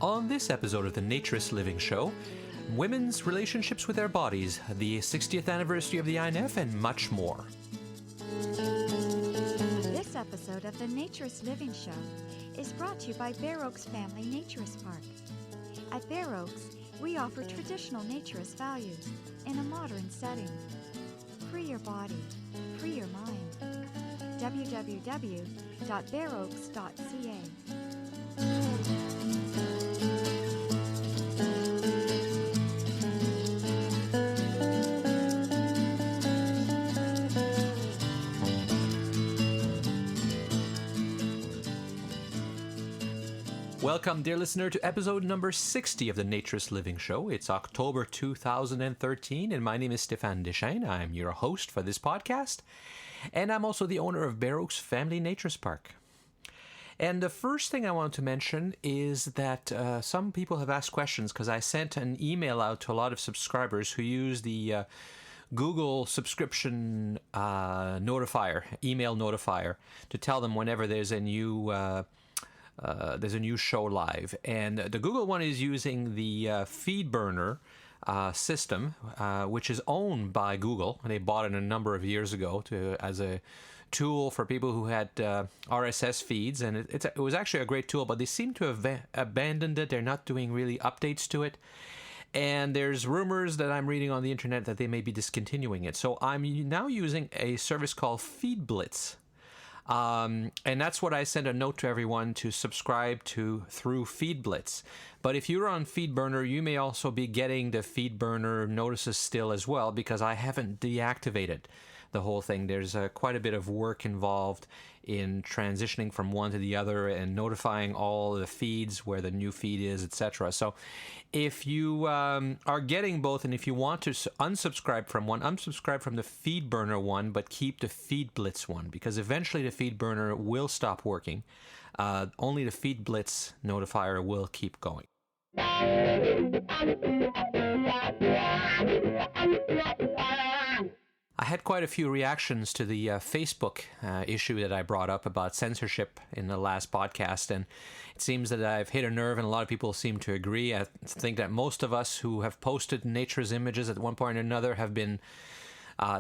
On this episode of the Naturist Living Show, women's relationships with their bodies, the 60th anniversary of the INF, and much more. This episode of the Naturist Living Show is brought to you by Bear Oaks Family Naturist Park. At Bear Oaks, we offer traditional naturist values in a modern setting. Free your body, free your mind. www.bearoaks.ca. Welcome, dear listener, to episode number 60 of the Naturist Living Show. It's October 2013, and my name is Stéphane Deschênes. I'm your host for this podcast, and I'm also the owner of Bear Oaks Family Naturist Park. And the first thing I want to mention is that some people have asked questions because I sent an email out to a lot of subscribers who use the Google subscription email notifier to tell them whenever there's a new show live. And the Google one is using the FeedBurner system, which is owned by Google. They bought it a number of years ago as a tool for people who had RSS feeds, and it was actually a great tool, but they seem to have abandoned it. They're not doing really updates to it. And there's rumors that I'm reading on the internet that they may be discontinuing it. So I'm now using a service called Feedblitz. And that's what I sent a note to everyone to subscribe to through Feedblitz. But if you're on FeedBurner, you may also be getting the FeedBurner notices still as well, because I haven't deactivated the whole thing. There's quite a bit of work involved in transitioning from one to the other and notifying all the feeds where the new feed is, etc. So if you are getting both, and if you want to unsubscribe from one, unsubscribe from the FeedBurner one, but keep the Feedblitz one, because eventually the FeedBurner will stop working. Only the Feedblitz notifier will keep going. I had quite a few reactions to the Facebook issue that I brought up about censorship in the last podcast, and it seems that I've hit a nerve, and a lot of people seem to agree. I think that most of us who have posted nature's images at one point or another have been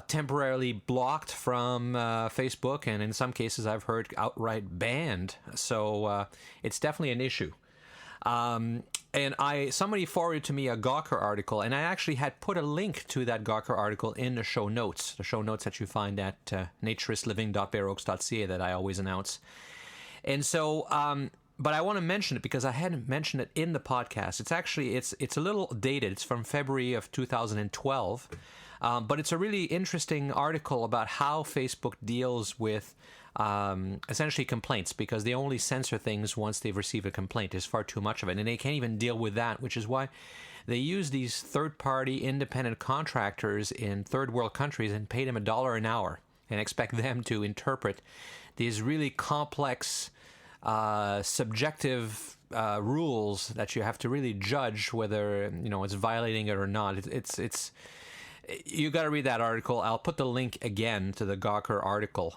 temporarily blocked from Facebook, and in some cases I've heard outright banned. So it's definitely an issue. And somebody forwarded to me a Gawker article, and I actually had put a link to that Gawker article in the show notes that you find at naturistliving.bearoaks.ca that I always announce. And so, but I want to mention it because I hadn't mentioned it in the podcast. It's a little dated. It's from February of 2012, but it's a really interesting article about how Facebook deals with essentially complaints, because they only censor things once they've received a complaint. There's far too much of it, and they can't even deal with that, which is why they use these third-party independent contractors in third-world countries and pay them $1 an hour and expect them to interpret these really complex, subjective rules that you have to really judge whether it's violating it or not. It's you got to read that article. I'll put the link again to the Gawker article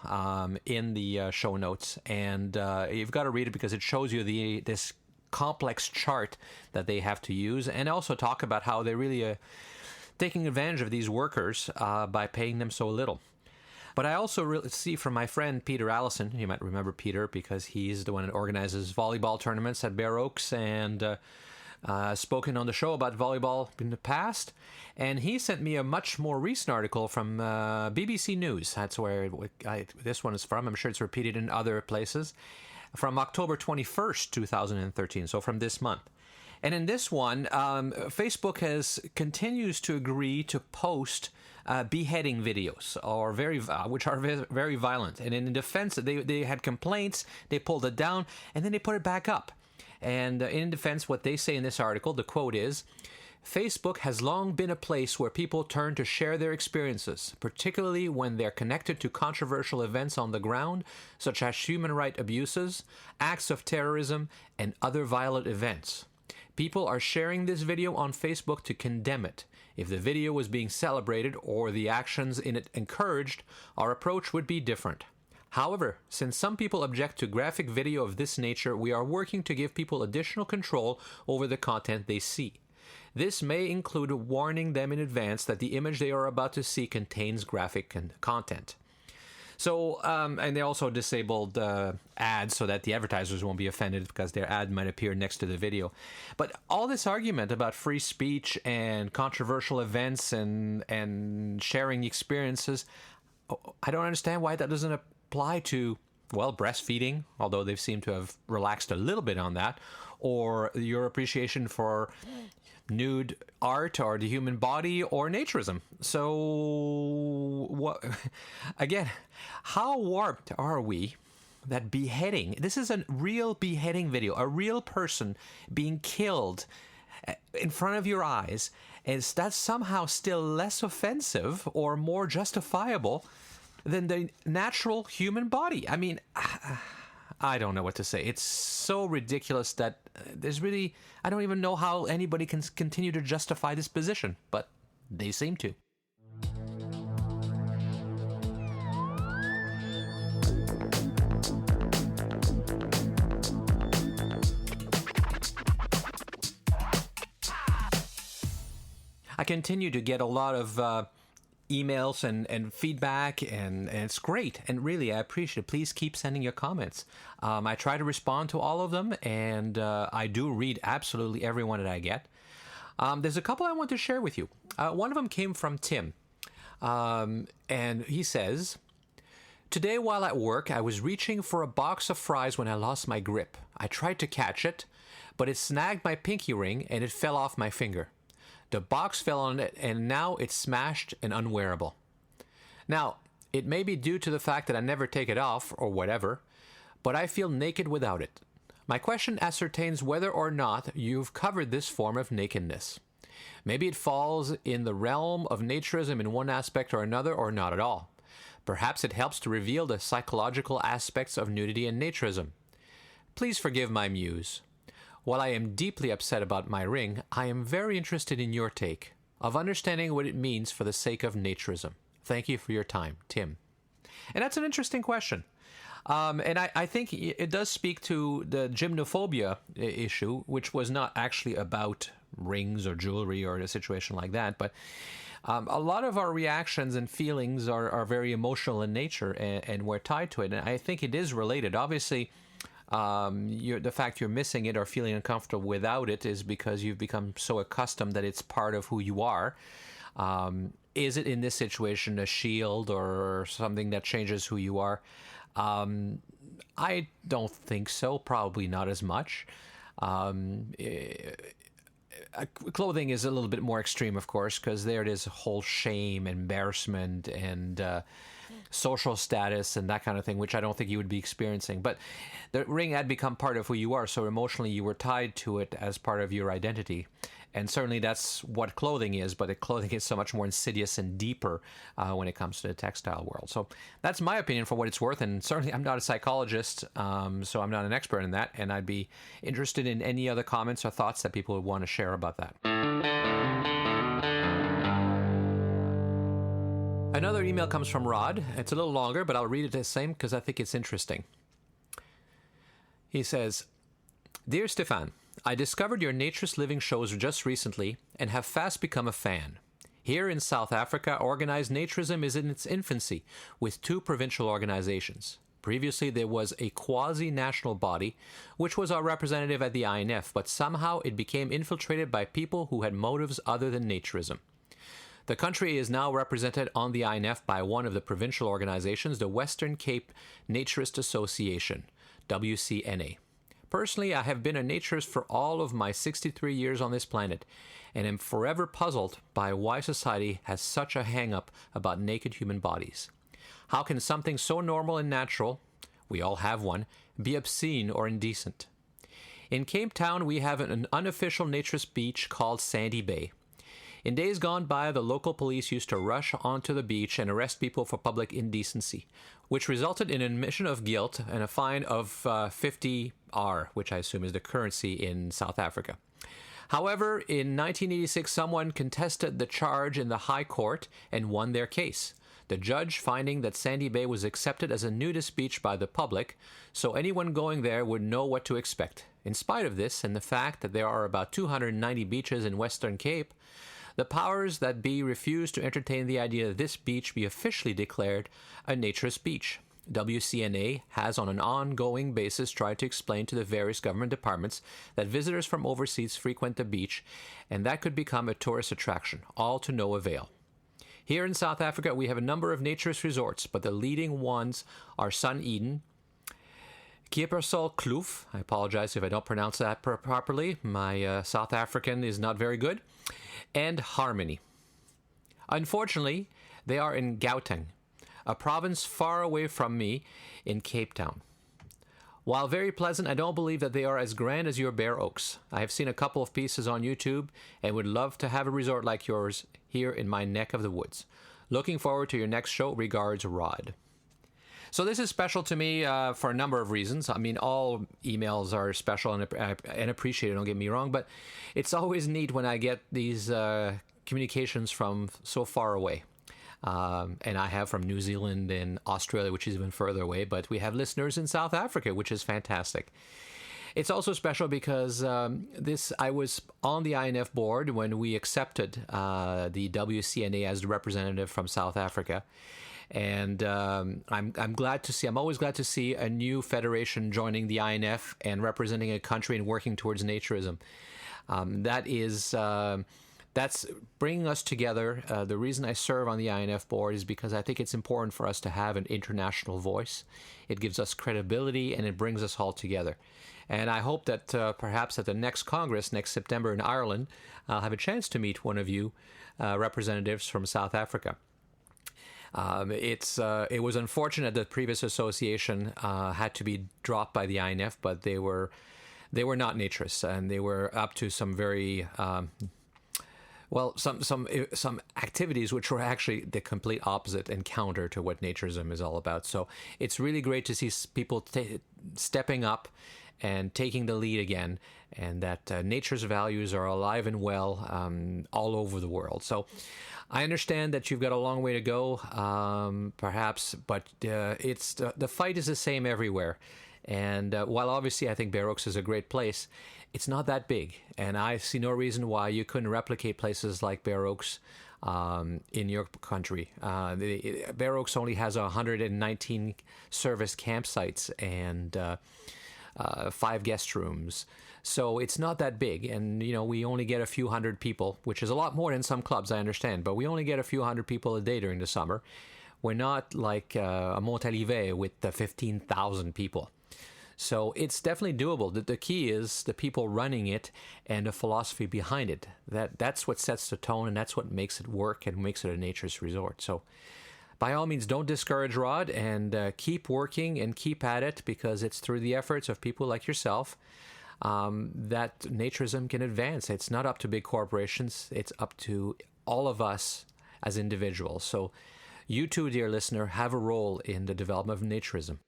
in the show notes, and you've got to read it because it shows you this complex chart that they have to use, and also talk about how they're really taking advantage of these workers by paying them so little. But I also really see from my friend Peter Allison, you might remember Peter because he's the one that organizes volleyball tournaments at Bear Oaks, and spoken on the show about volleyball in the past, and he sent me a much more recent article from BBC News. That's where this one is from. I'm sure it's repeated in other places, from October 21st, 2013, so from this month. And in this one, Facebook continues to agree to post beheading videos, which are very violent. And in defense, they had complaints, they pulled it down, and then they put it back up. And in defense, what they say in this article, the quote is, Facebook has long been a place where people turn to share their experiences, particularly when they're connected to controversial events on the ground, such as human rights abuses, acts of terrorism, and other violent events. People are sharing this video on Facebook to condemn it. If the video was being celebrated or the actions in it encouraged, our approach would be different. However, since some people object to graphic video of this nature, we are working to give people additional control over the content they see. This may include warning them in advance that the image they are about to see contains graphic content. So, and they also disabled ads so that the advertisers won't be offended because their ad might appear next to the video. But all this argument about free speech and controversial events and sharing experiences, I don't understand why that doesn't apply to, well, breastfeeding, although they seem to have relaxed a little bit on that, or your appreciation for nude art or the human body or naturism. So, what, again, how warped are we that beheading, this is a real beheading video, a real person being killed in front of your eyes, is that somehow still less offensive or more justifiable than the natural human body? I mean, I don't know what to say. It's so ridiculous that there's really, I don't even know how anybody can continue to justify this position, but they seem to. I continue to get a lot of emails and feedback, and it's great, and really I appreciate it. Please keep sending your comments. I try to respond to all of them, and I do read absolutely every one that I get. There's a couple I want to share with you. One of them came from Tim, and he says, "Today while at work I was reaching for a box of fries when I lost my grip. I tried to catch it, but it snagged my pinky ring and it fell off my finger. The box fell on it, and now it's smashed and unwearable. Now, it may be due to the fact that I never take it off, or whatever, but I feel naked without it. My question ascertains whether or not you've covered this form of nakedness. Maybe it falls in the realm of naturism in one aspect or another, or not at all. Perhaps it helps to reveal the psychological aspects of nudity and naturism. Please forgive my muse. While I am deeply upset about my ring, I am very interested in your take, of understanding what it means for the sake of naturism. Thank you for your time, Tim." And that's an interesting question. And I think it does speak to the gymnophobia issue, which was not actually about rings or jewelry or a situation like that. But a lot of our reactions and feelings are very emotional in nature, and we're tied to it. And I think it is related. Obviously, the fact you're missing it or feeling uncomfortable without it is because you've become so accustomed that it's part of who you are. Is it in this situation a shield or something that changes who you are? I don't think so. Probably not as much. Clothing is a little bit more extreme, of course, because there it is, whole shame, embarrassment, and social status and that kind of thing, which I don't think you would be experiencing. But the ring had become part of who you are, so emotionally you were tied to it as part of your identity. And certainly that's what clothing is, but the clothing is so much more insidious and deeper when it comes to the textile world. So that's my opinion for what it's worth, and certainly I'm not a psychologist, so I'm not an expert in that, and I'd be interested in any other comments or thoughts that people would want to share about that. Another email comes from Rod. It's a little longer, but I'll read it the same because I think it's interesting. He says, "Dear Stefan, I discovered your Naturist Living shows just recently and have fast become a fan. Here in South Africa, organized naturism is in its infancy with 2 provincial organizations. Previously, there was a quasi-national body, which was our representative at the INF, but somehow it became infiltrated by people who had motives other than naturism. The country is now represented on the INF by one of the provincial organizations, the Western Cape Naturist Association, WCNA. Personally, I have been a naturist for all of my 63 years on this planet, and am forever puzzled by why society has such a hang-up about naked human bodies. How can something so normal and natural, we all have one, be obscene or indecent? In Cape Town, we have an unofficial naturist beach called Sandy Bay. In days gone by, the local police used to rush onto the beach and arrest people for public indecency, which resulted in an admission of guilt and a fine of 50 R, which I assume is the currency in South Africa. However, in 1986, someone contested the charge in the High Court and won their case. The judge finding that Sandy Bay was accepted as a nudist beach by the public, so anyone going there would know what to expect. In spite of this, and the fact that there are about 290 beaches in Western Cape, the powers that be refused to entertain the idea that this beach be officially declared a naturist beach. WCNA has on an ongoing basis tried to explain to the various government departments that visitors from overseas frequent the beach and that could become a tourist attraction, all to no avail. Here in South Africa, we have a number of naturist resorts, but the leading ones are Sun Eden, Kiepersol Kloof, I apologize if I don't pronounce that properly, my South African is not very good, and Harmony. Unfortunately, they are in Gauteng, a province far away from me in Cape Town. While very pleasant, I don't believe that they are as grand as your Bare Oaks. I have seen a couple of pieces on YouTube and would love to have a resort like yours here in my neck of the woods. Looking forward to your next show. Regards, Rod. So this is special to me for a number of reasons. I mean, all emails are special and appreciated, don't get me wrong, but it's always neat when I get these communications from so far away. And I have from New Zealand and Australia, which is even further away, but we have listeners in South Africa, which is fantastic. It's also special because I was on the INF board when we accepted the WCNA as the representative from South Africa. And I'm glad to see, I'm always glad to see a new federation joining the INF and representing a country and working towards naturism. That's bringing us together. The reason I serve on the INF board is because I think it's important for us to have an international voice. It gives us credibility and it brings us all together. And I hope that perhaps at the next Congress, next September in Ireland, I'll have a chance to meet one of you representatives from South Africa. It was unfortunate that the previous association had to be dropped by the INF, but they were not naturists, and they were up to some very some activities which were actually the complete opposite and counter to what naturism is all about. So it's really great to see people stepping up and taking the lead again, and that nature's values are alive and well all over the world. So I understand that you've got a long way to go, perhaps, but the fight is the same everywhere. And while obviously I think Bare Oaks is a great place, it's not that big. And I see no reason why you couldn't replicate places like Bare Oaks in your country. Bare Oaks only has 119 service campsites and 5 guest rooms. So it's not that big. And, we only get a few hundred people, which is a lot more than some clubs, I understand. But we only get a few hundred people a day during the summer. We're not like a Montalivet with 15,000 people. So it's definitely doable. The key is the people running it and the philosophy behind it. That's what sets the tone, and that's what makes it work and makes it a nature's resort. So by all means, don't discourage Rod, and keep working and keep at it, because it's through the efforts of people like yourself that naturism can advance. It's not up to big corporations. It's up to all of us as individuals. So you too, dear listener, have a role in the development of naturism.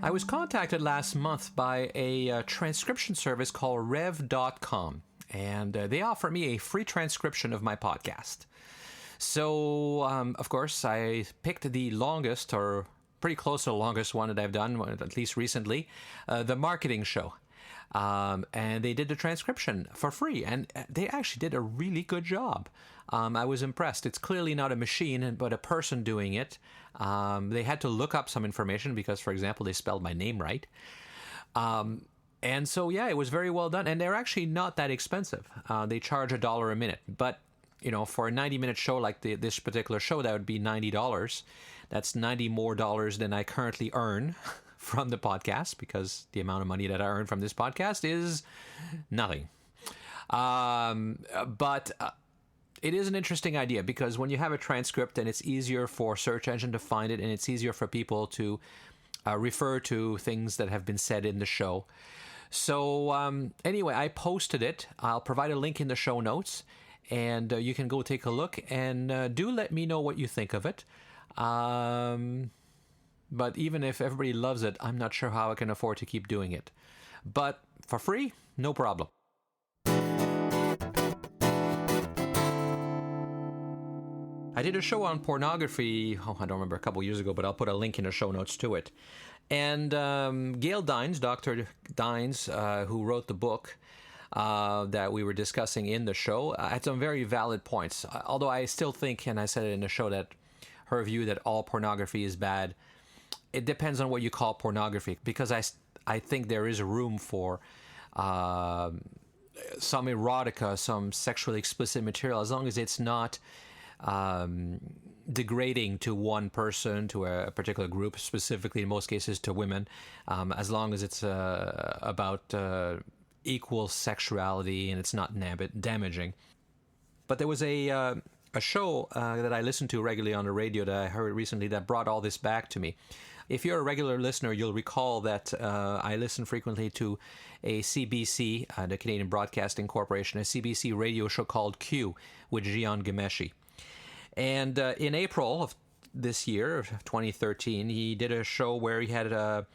I was contacted last month by a transcription service called Rev.com, and they offer me a free transcription of my podcast. So, of course, I picked the longest, or pretty close to the longest one that I've done, at least recently, the marketing show. And they did the transcription for free, and they actually did a really good job. I was impressed. It's clearly not a machine, but a person doing it. They had to look up some information because, for example, they spelled my name right. And so, yeah, it was very well done. And they're actually not that expensive. They charge $1 a minute. But, for a 90-minute show like this particular show, that would be $90. That's $90 more than I currently earn from the podcast, because the amount of money that I earn from this podcast is nothing. But it is an interesting idea, because when you have a transcript, and it's easier for search engine to find it, and it's easier for people to refer to things that have been said in the show. So anyway, I posted it. I'll provide a link in the show notes. and you can go take a look, and do let me know what you think of it. But even if everybody loves it, I'm not sure how I can afford to keep doing it. But for free, no problem. I did a show on pornography, I don't remember, a couple years ago, but I'll put a link in the show notes to it. And Gail Dines, Dr. Dines, who wrote the book that we were discussing in the show, had some very valid points. Although I still think, and I said it in the show, that her view that all pornography is bad, it depends on what you call pornography, because I think there is room for some erotica, some sexually explicit material, as long as it's not degrading to one person, to a particular group, specifically in most cases to women, as long as it's about equal sexuality and it's not damaging. But there was a show that I listened to regularly on the radio that I heard recently that brought all this back to me. If you're a regular listener, you'll recall that I listen frequently to a CBC, the Canadian Broadcasting Corporation, a CBC radio show called Q with Gian Ghomeshi. And in April of this year, 2013, he did a show where he had a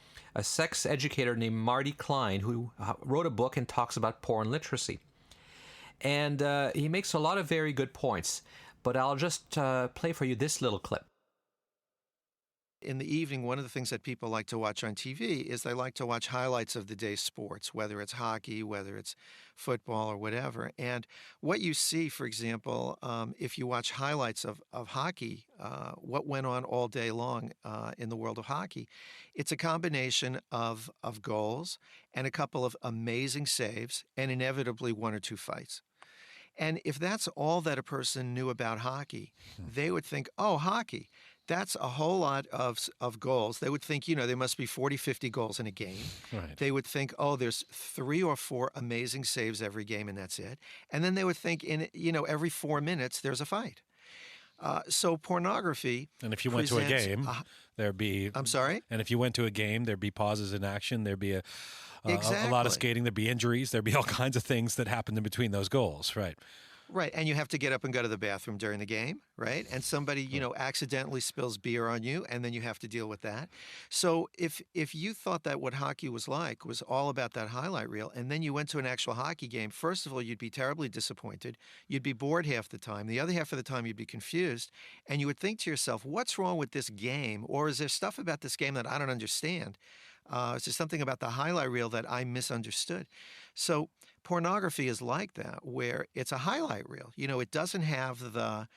sex educator named Marty Klein, who wrote a book and talks about porn literacy. And he makes a lot of very good points, but I'll just play for you this little clip. In the evening, one of the things that people like to watch on TV is they like to watch highlights of the day's sports, whether it's hockey, whether it's football or whatever. And what you see, for example, if you watch highlights of hockey, what went on all day long in the world of hockey, it's a combination of goals and a couple of amazing saves and inevitably one or two fights. And if that's all that a person knew about hockey, they would think, oh, hockey. That's a whole lot of goals. They would think, there must be 40, 50 goals in a game. Right. They would think, oh, there's 3 or 4 amazing saves every game, and that's it. And then they would think, every 4 minutes there's a fight. So pornography. And if you went to a game, there'd be. I'm sorry. And if you went to a game, there'd be pauses in action. There'd be a lot of skating. There'd be injuries. There'd be all kinds of things that happened in between those goals. Right. Right, and you have to get up and go to the bathroom during the game, right? And somebody, accidentally spills beer on you, and then you have to deal with that. So if you thought that what hockey was like was all about that highlight reel, and then you went to an actual hockey game, first of all, you'd be terribly disappointed. You'd be bored half the time. The other half of the time, you'd be confused, and you would think to yourself, what's wrong with this game? Or is there stuff about this game that I don't understand? Is there something about the highlight reel that I misunderstood? So pornography is like that, where it's a highlight reel. It doesn't have the,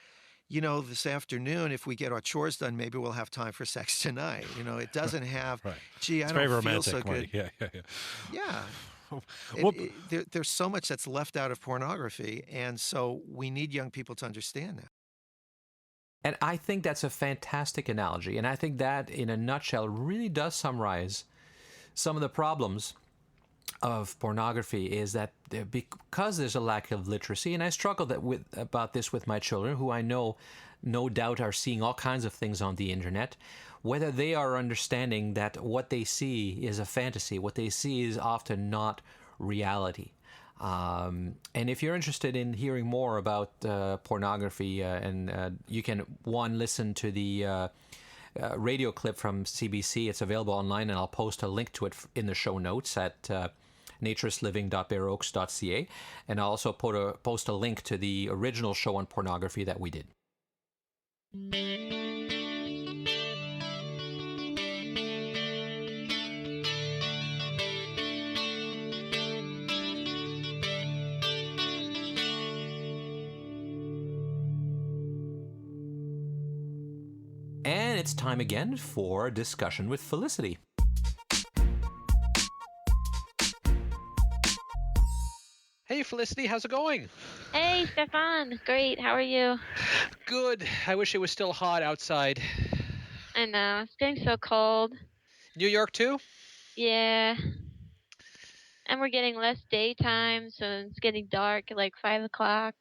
this afternoon, if we get our chores done, maybe we'll have time for sex tonight. It doesn't have, right. Gee, I it's don't very feel romantic, so good. Yeah. There's so much that's left out of pornography, and so we need young people to understand that. And I think that's a fantastic analogy, and I think that, in a nutshell, really does summarize some of the problems of pornography, is that because there's a lack of literacy, and I struggle about this with my children, who I know no doubt are seeing all kinds of things on the internet, whether they are understanding that what they see is a fantasy, what they see is often not reality. And if you're interested in hearing more about pornography, and you can, listen to the radio clip from CBC. It's available online, and I'll post a link to it in the show notes at naturistliving.baroques.ca, and I'll also post a link to the original show on pornography that we did. And it's time again for a discussion with Felicity. Hey, Felicity, how's it going? Hey, Stefan. Great. How are you? Good. I wish it was still hot outside. I know. It's getting so cold. New York, too? Yeah. And we're getting less daytime, so it's getting dark at like 5 o'clock.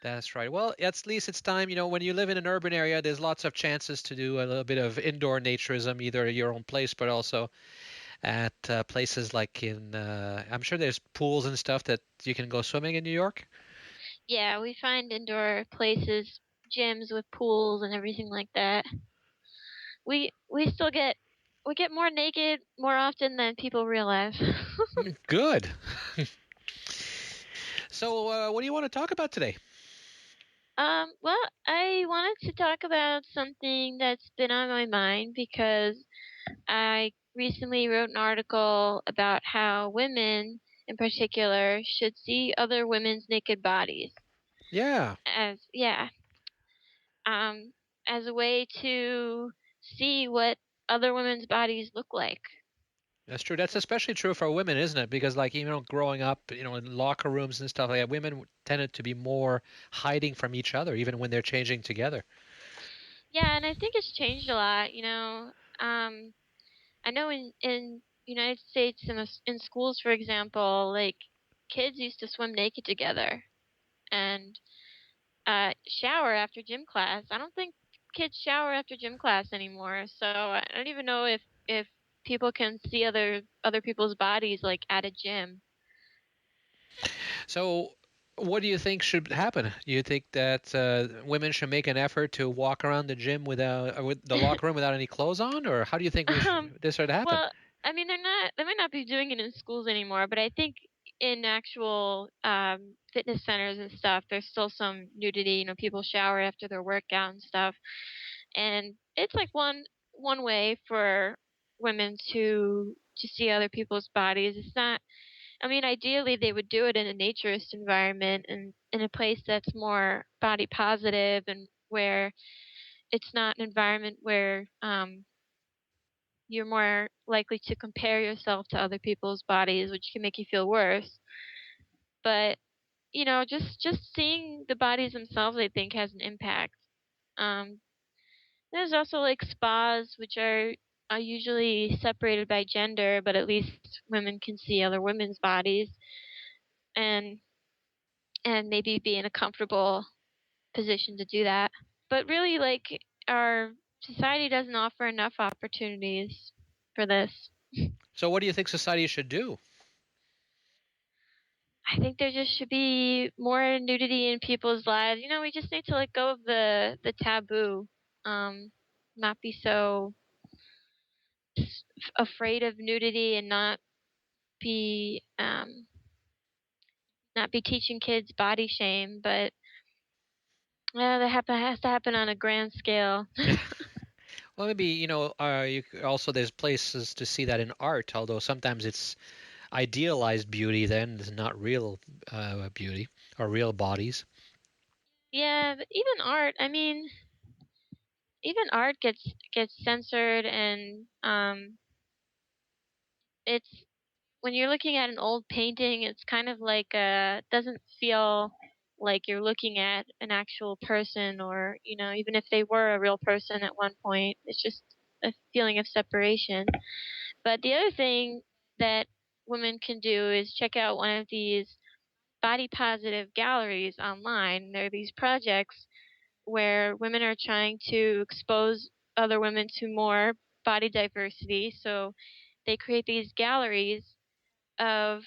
That's right. Well, at least it's time. When you live in an urban area, there's lots of chances to do a little bit of indoor naturism, either at your own place, but also at places like I'm sure there's pools and stuff that you can go swimming in New York. Yeah, we find indoor places, gyms with pools and everything like that. We still get more naked more often than people realize. Good. So, what do you want to talk about today? Well, I wanted to talk about something that's been on my mind because I recently wrote an article about how women in particular should see other women's naked bodies Yeah. um as a way to see what other women's bodies look like. That's true. That's especially true for women, isn't it? Because, like, growing up, in locker rooms and stuff like that, women tended to be more hiding from each other, even when they're changing together. Yeah, and I think it's changed a lot, I know in United States in schools, for example, like kids used to swim naked together and shower after gym class. I don't think kids shower after gym class anymore. So I don't even know if people can see other people's bodies like at a gym. So, what do you think should happen? Do you think that women should make an effort to walk around the gym with the locker room without any clothes on, or how do you think this should happen? Well, I mean, they might not be doing it in schools anymore, but I think in actual fitness centers and stuff, there's still some nudity. People shower after their workout and stuff, and it's like one way for women to see other people's bodies. It's not. I mean, ideally, they would do it in a naturist environment and in a place that's more body positive and where it's not an environment where you're more likely to compare yourself to other people's bodies, which can make you feel worse. But just seeing the bodies themselves, I think, has an impact. Um, there's also like spas, which are usually separated by gender, but at least women can see other women's bodies and maybe be in a comfortable position to do that. But really, like our society doesn't offer enough opportunities for this. So, what do you think society should do? I think there just should be more nudity in people's lives. We just need to let go of the taboo. Not be so afraid of nudity and be not be teaching kids body shame, but yeah, has to happen on a grand scale. Well, maybe also there's places to see that in art, although sometimes it's idealized beauty. Then it's not real beauty or real bodies. Yeah, but even art. I mean, even art gets censored, and it's when you're looking at an old painting, it's kind of like doesn't feel like you're looking at an actual person, or even if they were a real person at one point, it's just a feeling of separation. But the other thing that women can do is check out one of these body positive galleries online. There are these projects where women are trying to expose other women to more body diversity. So they create these galleries of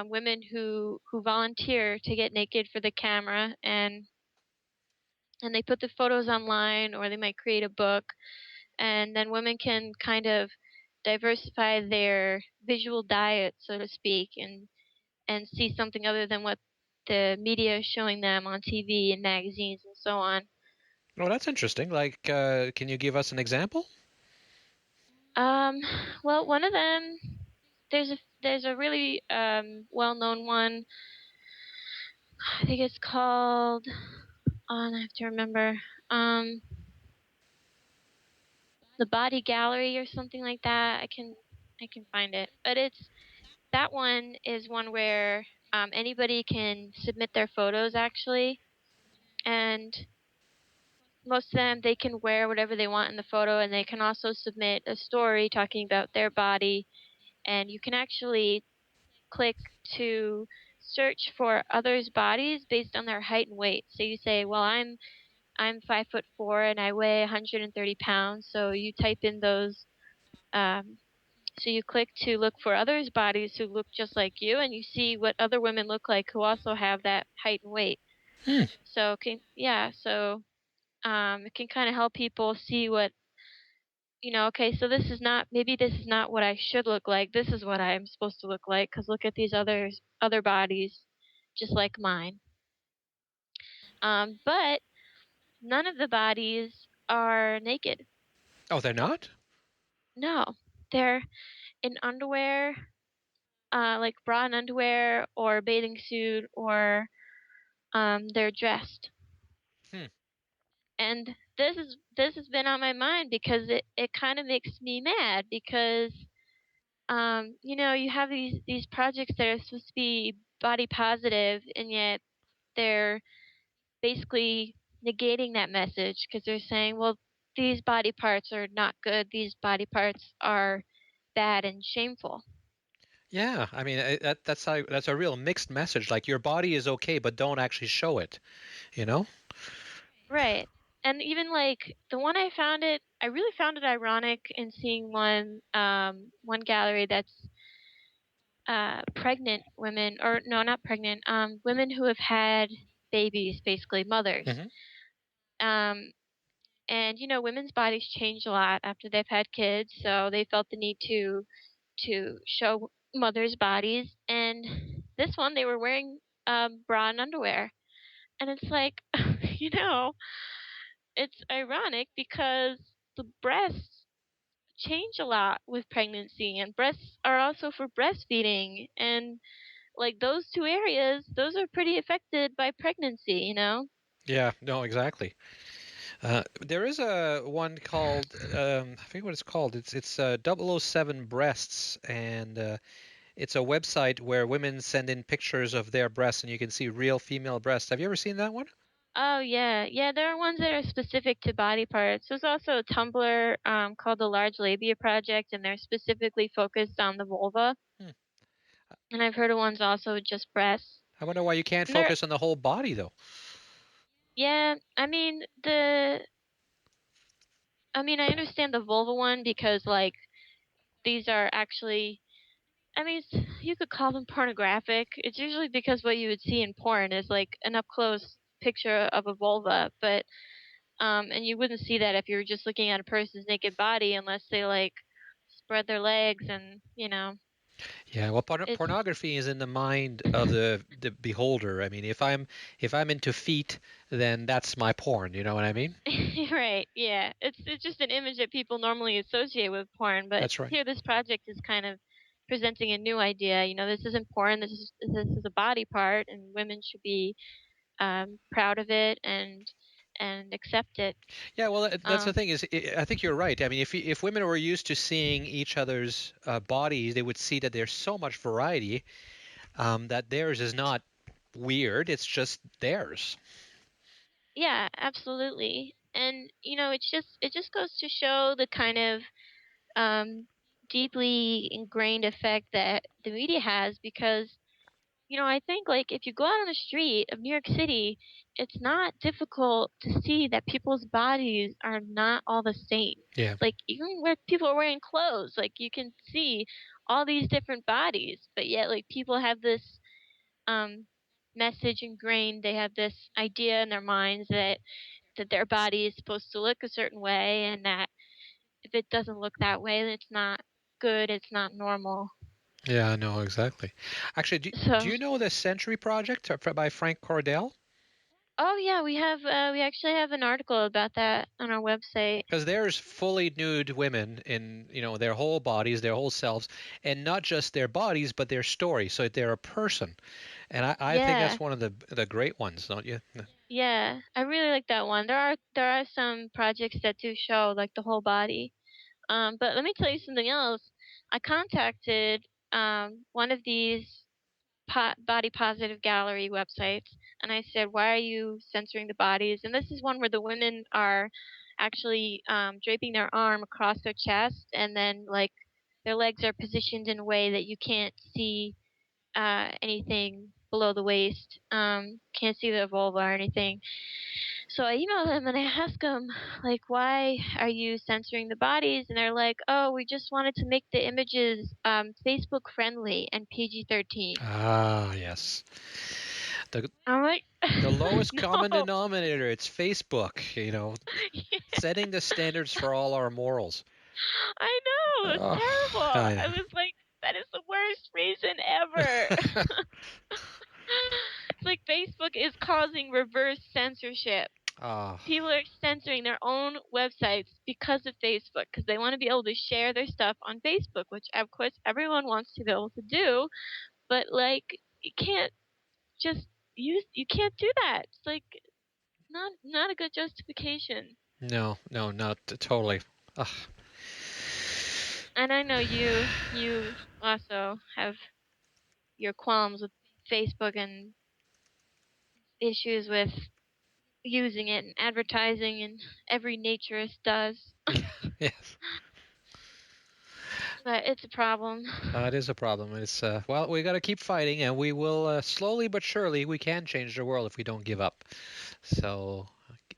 women who volunteer to get naked for the camera, and they put the photos online, or they might create a book, and then women can kind of diversify their visual diet, so to speak, and see something other than what the media is showing them on TV and magazines and so on. Oh, that's interesting. Like, can you give us an example? Um, well, one of them, there's a really well-known one. I think it's called. Oh, I have to remember. Um, the Body Gallery or something like that. I can find it, but that one is one where anybody can submit their photos actually, and most of them they can wear whatever they want in the photo, and they can also submit a story talking about their body, and you can actually click to search for others' bodies based on their height and weight. So you say, well, I'm 5'4" and I weigh 130 pounds. So you type in those. So you click to look for others' bodies who look just like you, and you see what other women look like who also have that height and weight. So it can kind of help people see what, okay, so maybe this is not what I should look like. This is what I'm supposed to look like, because look at these other bodies just like mine. But none of the bodies are naked. Oh, they're not? No, they're in underwear, like bra and underwear or bathing suit, or they're dressed. And this has been on my mind because it kind of makes me mad because you have these projects that are supposed to be body positive, and yet they're basically negating that message because they're saying, well, these body parts are not good. These body parts are bad and shameful. Yeah, I mean that's a real mixed message. Like, your body is okay, but don't actually show it. You know? Right. And even like the one I really found it ironic in seeing one gallery that's pregnant women, or no, not pregnant, women who have had babies, basically mothers. Um, and women's bodies change a lot after they've had kids, so they felt the need to show mothers' bodies. And this one, they were wearing bra and underwear, and it's like, you know, it's ironic because the breasts change a lot with pregnancy, and breasts are also for breastfeeding, and like those two areas, those are pretty affected by pregnancy. Yeah, no, exactly. There is a one called I forget what it's called. It's 007 Breasts, and it's a website where women send in pictures of their breasts, and you can see real female breasts. Have you ever seen that one? Oh yeah, there are ones that are specific to body parts. There's also a Tumblr called the Large Labia Project, and they're specifically focused on the vulva. And I've heard of ones also with just breasts. I wonder why you can't And they're focus on the whole body, though. yeah, I understand the vulva one because like these are actually, you could call them pornographic. It's usually because what you would see in porn is like an up close picture of a vulva, but and you wouldn't see that if you were just looking at a person's naked body unless they like spread their legs and Yeah, well, it's pornography is in the mind of the beholder. I mean, if I'm into feet, then that's my porn. You know what I mean? right. Yeah, it's just an image that people normally associate with porn, but That's right. here this project is kind of presenting a new idea. This isn't porn. This is a body part, and women should be proud of it and accept it. Yeah, well, that's the Um, thing is, I think you're right. I mean, if women were used to seeing each other's bodies, they would see that there's so much variety, that theirs is not weird. It's just theirs. yeah, absolutely. And it just goes to show the kind of um, deeply ingrained effect that the media has because I think like if you go out on the street of New York City, it's not difficult to see that people's bodies are not all the same. Yeah. Like even where people are wearing clothes, like you can see all these different bodies, but yet like people have this um message ingrained. They have this idea in their minds that their body is supposed to look a certain way, and that if it doesn't look that way, then it's not good, it's not normal. Yeah, no, exactly. Actually, do So you know the Century Project by Frank Cordell? oh yeah, we actually have an article about that on our website. Because there's fully nude women in, their whole bodies, their whole selves, and not just their bodies, but their story. So they're a person, and I think Yeah. that's one of the great ones, don't you? Yeah, I really like that one. There are some projects that do show like the whole body. But let me tell you something else. I contacted one of these body positive gallery websites, and I said, "Why are you censoring the bodies?" And this is one where the women are actually draping their arm across their chest, and then like their legs are positioned in a way that you can't see anything below the waist. Can't see the vulva or anything. So I emailed them and I asked them, like, why are you censoring the bodies? And they're like, oh, we just wanted to make the images Facebook friendly and PG-13. Ah, yes. The lowest No. common denominator. It's Facebook. Yeah. Setting the standards for all our morals. I know, it's terrible. I I know. was like, that is the worst reason ever. It's like Facebook is causing reverse censorship. People are censoring their own websites because of Facebook, because they want to be able to share their stuff on Facebook, which of course everyone wants to be able to do, but like you can't just you can't do that. It's like not a good justification. No, not totally. Ugh. And I know you also have your qualms with Facebook and issues with using it and advertising, and every naturist does. Yes. But it's a problem. It is a problem. It's well, we got to keep fighting, and we will slowly but surely. We can change the world if we don't give up. So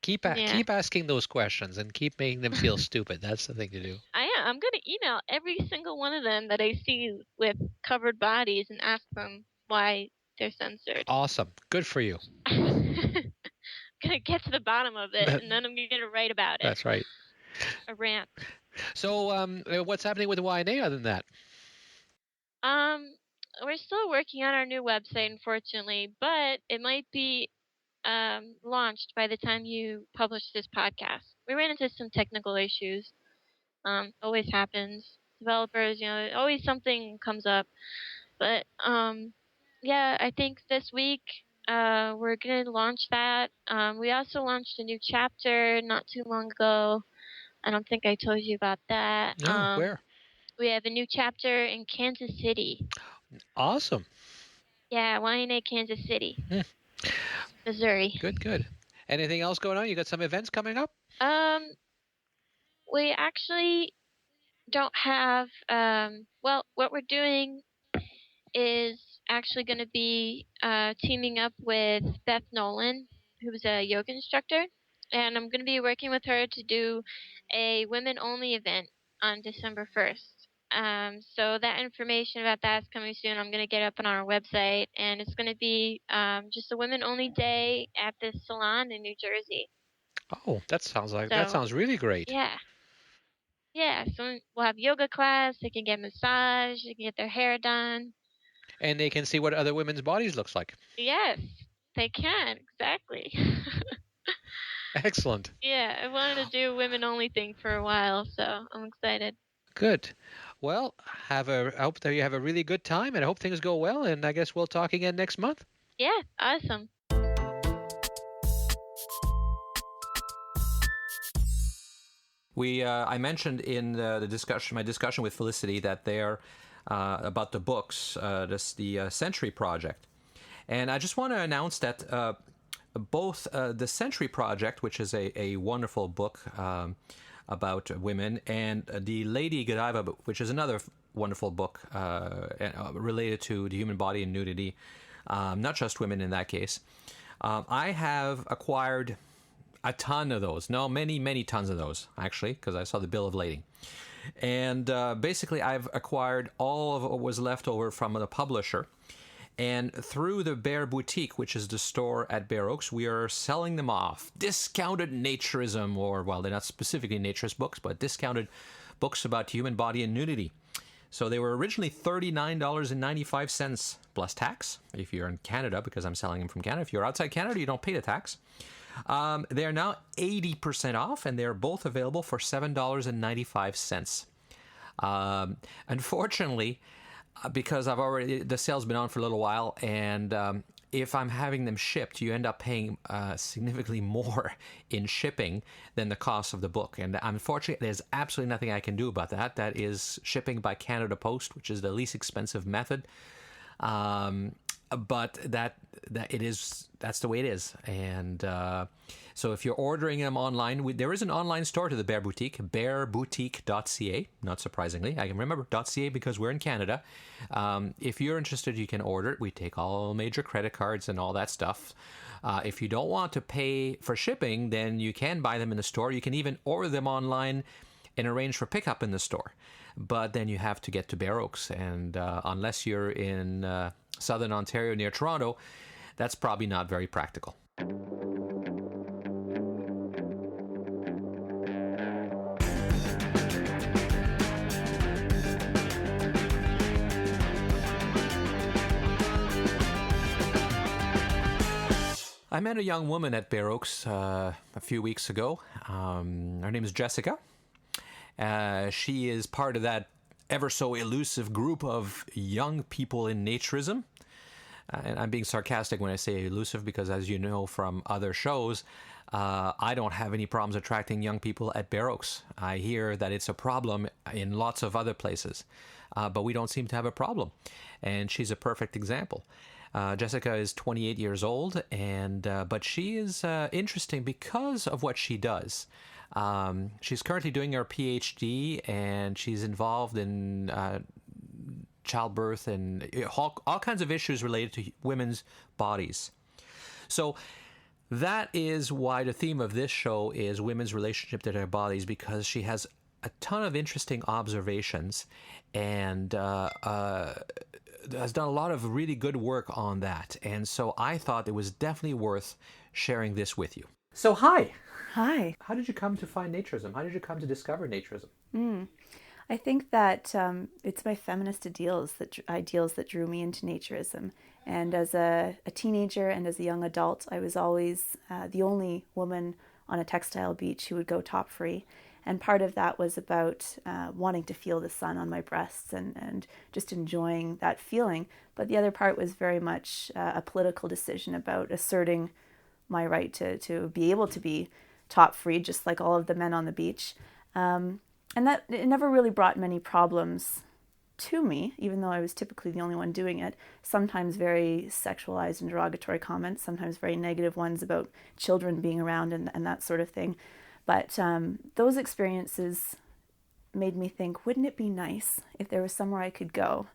keep asking those questions and keep making them feel stupid. That's the thing to do. I'm going to email every single one of them that I see with covered bodies and ask them why they're censored. Awesome. Good for you. I'm going to get to the bottom of it, and then I'm going to write about it. That's right. A rant. So, what's happening with the YNA other than that? We're still working on our new website, unfortunately, but it might be launched by the time you publish this podcast. We ran into some technical issues. Always happens. Developers, always something comes up. But yeah, I think this week we're going to launch that. We also launched a new chapter not too long ago. I don't think I told you about that. No, where? We have a new chapter in Kansas City. Awesome. Yeah, YNA Kansas City. Missouri. Good. Anything else going on? You got some events coming up? We actually don't have well, what we're doing is actually going to be teaming up with Beth Nolan, who's a yoga instructor, and I'm going to be working with her to do a women-only event on December 1st. So that information about that is coming soon. I'm going to get up on our website, and it's going to be just a women-only day at this salon in New Jersey. Oh, that sounds really great. Yeah. Yeah, so we'll have yoga class, they can get massage, they can get their hair done. And they can see what other women's bodies looks like. Yes, they can, exactly. Excellent. Yeah, I wanted to do a women-only thing for a while, so I'm excited. Good. Well, I hope that you have a really good time, and I hope things go well, and I guess we'll talk again next month. Yeah, awesome. I mentioned in my discussion with Felicity, that they're about the books, the Century Project, and I just want to announce that both the Century Project, which is a wonderful book about women, and the Lady Godiva, which is another wonderful book related to the human body and nudity, not just women in that case. I have acquired a ton of those. No, many tons of those, actually, because I saw the bill of lading. And basically, I've acquired all of what was left over from the publisher. And through the Bear Boutique, which is the store at Bear Oaks, we are selling them off. Discounted naturism, or, well, they're not specifically naturist books, but discounted books about human body and nudity. So they were originally $39.95 plus tax, if you're in Canada, because I'm selling them from Canada. If you're outside Canada, you don't pay the tax. They're now 80% off, and they're both available for $7.95. Unfortunately, because the sale's been on for a little while, and if I'm having them shipped, you end up paying significantly more in shipping than the cost of the book. And unfortunately, there's absolutely nothing I can do about that. That is shipping by Canada Post, which is the least expensive method. But that's the way it is. And so if you're ordering them online, there is an online store to the Bear Boutique, bearboutique.ca, not surprisingly. I can remember .ca because we're in Canada. If you're interested, you can order it. We take all major credit cards and all that stuff. If you don't want to pay for shipping, then you can buy them in the store. You can even order them online and arrange for pickup in the store. But then you have to get to Bear Oaks. And unless you're in southern Ontario near Toronto, that's probably not very practical. I met a young woman at Bear Oaks a few weeks ago. Her name is Jessica. She is part of that ever so elusive group of young people in naturism. And I'm being sarcastic when I say elusive because, as you know from other shows, I don't have any problems attracting young people at Bear Oaks. I hear that it's a problem in lots of other places, but we don't seem to have a problem. And she's a perfect example. Jessica is 28 years old, but she is interesting because of what she does. She's currently doing her PhD, and she's involved in childbirth and all kinds of issues related to women's bodies. So that is why the theme of this show is women's relationship to their bodies, because she has a ton of interesting observations and has done a lot of really good work on that. And so I thought it was definitely worth sharing this with you. So hi. Hi. How did you come to find naturism? How did you come to discover naturism? I think that it's my feminist ideals that drew me into naturism. And as a teenager and as a young adult, I was always the only woman on a textile beach who would go top-free. And part of that was about wanting to feel the sun on my breasts and just enjoying that feeling. But the other part was very much a political decision about asserting my right to be able to be top-free, just like all of the men on the beach. And that it never really brought many problems to me, even though I was typically the only one doing it. Sometimes very sexualized and derogatory comments, sometimes very negative ones about children being around and that sort of thing. But those experiences made me think, wouldn't it be nice if there was somewhere I could go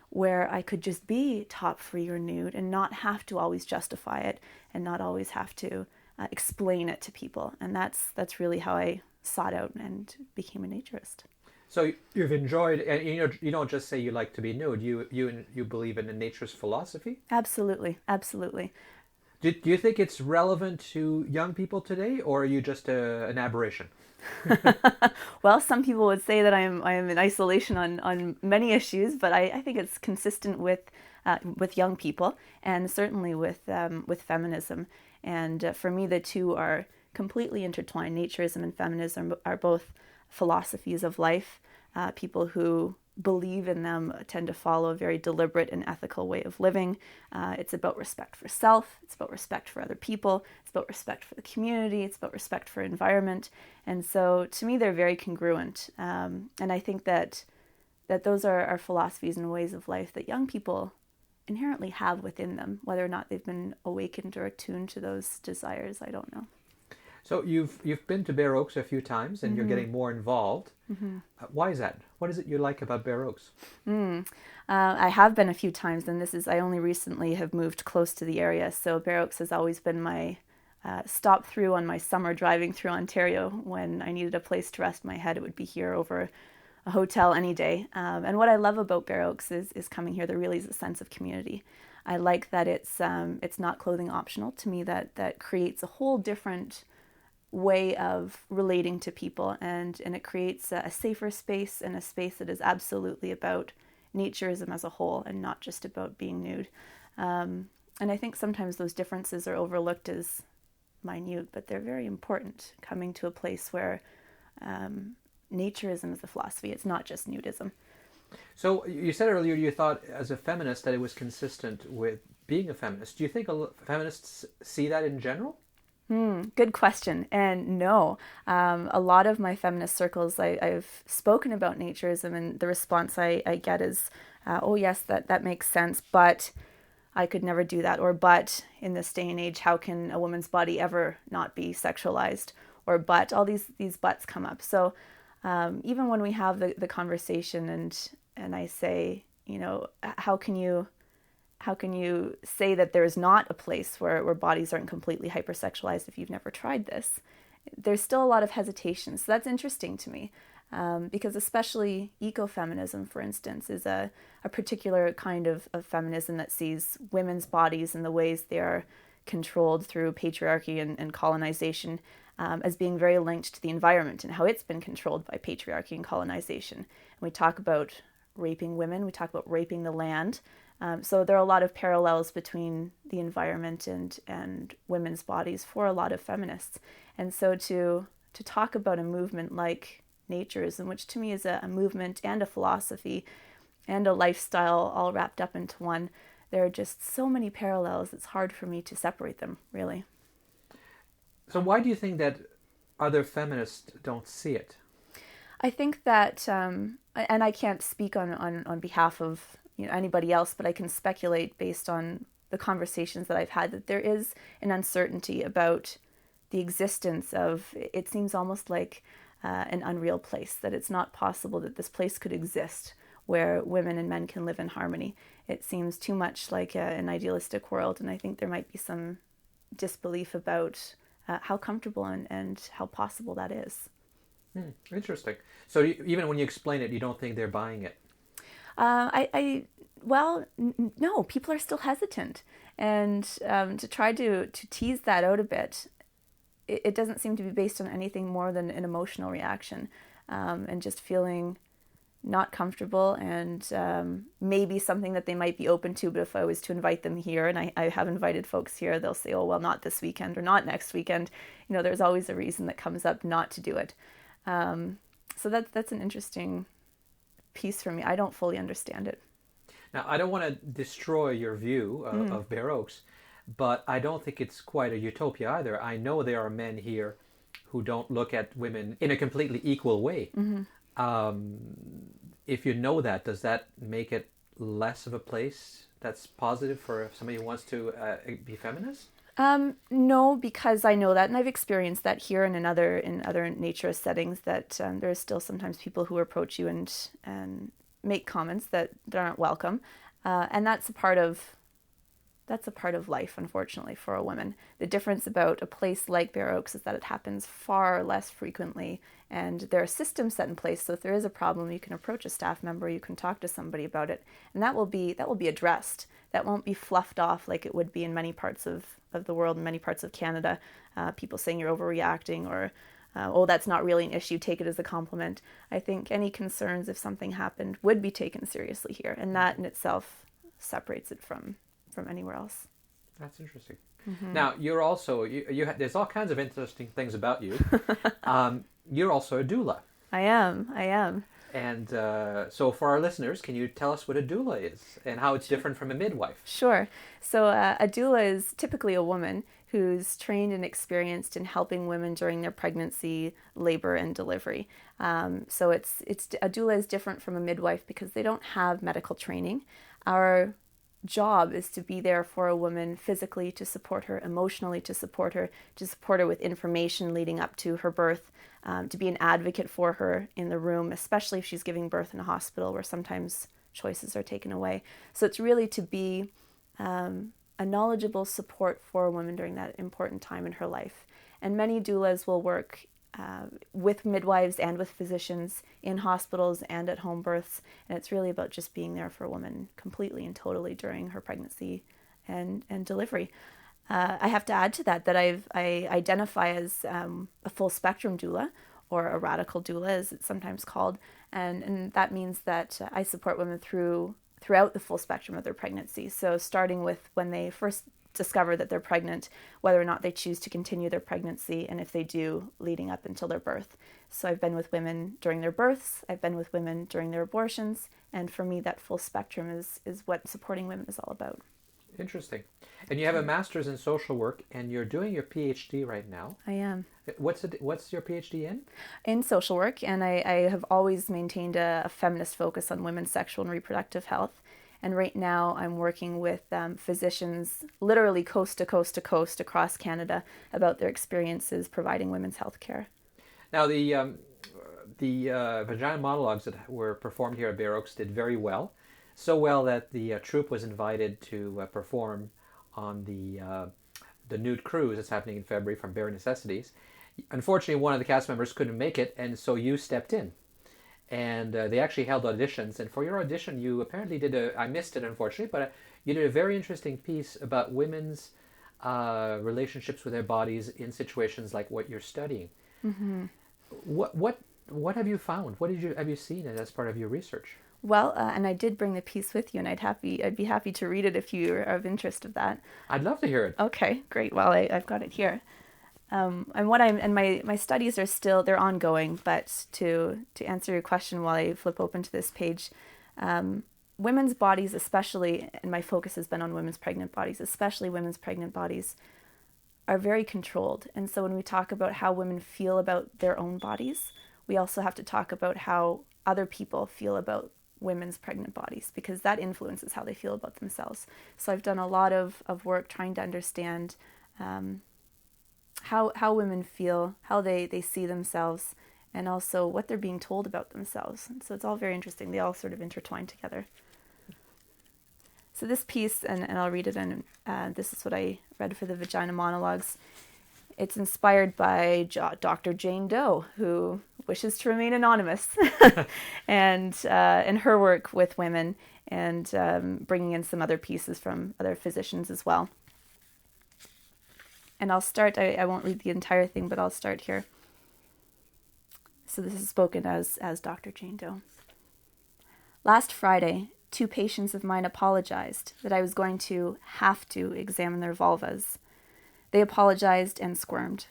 where I could just be top-free or nude and not have to always justify it and not always have to explain it to people. And that's really how I sought out and became a naturist. So you've enjoyed, and you don't just say you like to be nude. You believe in a naturist philosophy? Absolutely, absolutely. Do you think it's relevant to young people today, or are you just an aberration? Well, some people would say that I am in isolation on many issues, but I think it's consistent with young people and certainly with feminism. And for me, the two are completely intertwined. Naturism and feminism are both philosophies of life. People who believe in them tend to follow a very deliberate and ethical way of living. It's about respect for self. It's about respect for other people. It's about respect for the community. It's about respect for environment. And so to me, they're very congruent. And I think that those are philosophies and ways of life that young people inherently have within them. Whether or not they've been awakened or attuned to those desires, I don't know. So you've been to Bear Oaks a few times, and you're getting more involved. Mm-hmm. Why is that? What is it you like about Bear Oaks? I have been a few times, and I only recently have moved close to the area. So Bear Oaks has always been my stop through on my summer driving through Ontario. When I needed a place to rest my head, it would be here over a hotel any day. And what I love about Bear Oaks is coming here. There really is a sense of community. I like that it's not clothing optional. To me, that creates a whole different way of relating to people, and it creates a safer space and a space that is absolutely about naturism as a whole and not just about being nude. And I think sometimes those differences are overlooked as minute, but they're very important, coming to a place where naturism is the philosophy. It's not just nudism. So you said earlier you thought as a feminist that it was consistent with being a feminist. Do you think feminists see that in general? Good question. And no, a lot of my feminist circles, I've spoken about naturism, and the response I get is, oh yes, that makes sense, but I could never do that. Or, but in this day and age, how can a woman's body ever not be sexualized? Or, but all these buts come up. So even when we have the conversation and I say, how can you say that there's not a place where bodies aren't completely hypersexualized if you've never tried this? There's still a lot of hesitation. So that's interesting to me. Because especially ecofeminism, for instance, is a particular kind of feminism that sees women's bodies and the ways they are controlled through patriarchy and colonization as being very linked to the environment and how it's been controlled by patriarchy and colonization. And we talk about raping women, we talk about raping the land. So there are a lot of parallels between the environment and women's bodies for a lot of feminists. And so to talk about a movement like Naturism, which to me is a movement and a philosophy and a lifestyle all wrapped up into one, there are just so many parallels, it's hard for me to separate them, really. So why do you think that other feminists don't see it? I think that, and I can't speak on behalf of anybody else, but I can speculate based on the conversations that I've had, that there is an uncertainty about the existence of, it seems almost like an unreal place, that it's not possible that this place could exist where women and men can live in harmony. It seems too much like an idealistic world, and I think there might be some disbelief about how comfortable and how possible that is. Interesting. So even when you explain it, you don't think they're buying it? No, people are still hesitant. And to try to tease that out a bit, it doesn't seem to be based on anything more than an emotional reaction and just feeling not comfortable and maybe something that they might be open to. But if I was to invite them here, and I have invited folks here, they'll say, oh, well, not this weekend or not next weekend. There's always a reason that comes up not to do it. So that's an interesting piece for me. I don't fully understand it. Now, I don't want to destroy your view of Bare Oaks, but I don't think it's quite a utopia either. I know there are men here who don't look at women in a completely equal way. If you know that, does that make it less of a place that's positive for somebody who wants to be feminist? No, because I know that, and I've experienced that here and in other naturist settings, that there are still sometimes people who approach you and make comments that aren't welcome, and that's a part of life, unfortunately, for a woman. The difference about a place like Bare Oaks is that it happens far less frequently, and there are systems set in place. So if there is a problem, you can approach a staff member, you can talk to somebody about it, and that will be addressed. That won't be fluffed off like it would be in many parts of the world, in many parts of Canada. People saying you're overreacting, or oh, that's not really an issue, take it as a compliment. I think any concerns if something happened would be taken seriously here, and that in itself separates it from anywhere else. That's interesting. Now, you're also, there's all kinds of interesting things about you. You're also a doula. I am. And so for our listeners, can you tell us what a doula is and how it's different from a midwife? Sure. So a doula is typically a woman who's trained and experienced in helping women during their pregnancy, labor, and delivery. So it's a doula is different from a midwife because they don't have medical training. Our job is to be there for a woman physically, to support her, emotionally to support her with information leading up to her birth, to be an advocate for her in the room, especially if she's giving birth in a hospital where sometimes choices are taken away. So it's really to be a knowledgeable support for a woman during that important time in her life. And many doulas will work with midwives and with physicians in hospitals and at home births, and it's really about just being there for a woman completely and totally during her pregnancy and delivery. I have to add to that I identify as a full spectrum doula, or a radical doula as it's sometimes called, and that means that I support women throughout the full spectrum of their pregnancy. So starting with when they first discover that they're pregnant, whether or not they choose to continue their pregnancy, and if they do, leading up until their birth. So I've been with women during their births, I've been with women during their abortions, and for me that full spectrum is what supporting women is all about. Interesting. And you have a master's in social work, and you're doing your PhD right now. I am. What's your PhD in? In social work, and I have always maintained a feminist focus on women's sexual and reproductive health. And right now I'm working with physicians literally coast to coast to coast across Canada about their experiences providing women's health care. Now, the vagina monologues that were performed here at Bare Oaks did very well. So well that the troupe was invited to perform on the Nude cruise that's happening in February from Bare Necessities. Unfortunately, one of the cast members couldn't make it, and so you stepped in. and they actually held auditions. And for your audition, you apparently did I missed it unfortunately, but you did a very interesting piece about women's relationships with their bodies in situations like what you're studying. Mm-hmm. What have you found? What have you seen as part of your research? Well, and I did bring the piece with you, and I'd be happy to read it if you are of interest of that. I'd love to hear it. Okay, great. Well, I've got it here. My studies are still, they're ongoing, but to answer your question while I flip open to this page, women's bodies especially, and my focus has been on women's pregnant bodies, especially women's pregnant bodies, are very controlled. And so when we talk about how women feel about their own bodies, we also have to talk about how other people feel about women's pregnant bodies, because that influences how they feel about themselves. So I've done a lot of work trying to understand how women feel, how they see themselves, and also what they're being told about themselves. And so it's all very interesting. They all sort of intertwine together. So this piece, and I'll read it, and this is what I read for the Vagina Monologues. It's inspired by Dr. Jane Doe, who wishes to remain anonymous, and her work with women, and bringing in some other pieces from other physicians as well. And I'll start, I won't read the entire thing, but I'll start here. So this is spoken as Dr. Jane Doe. Last Friday, 2 patients of mine apologized that I was going to have to examine their vulvas. They apologized and squirmed.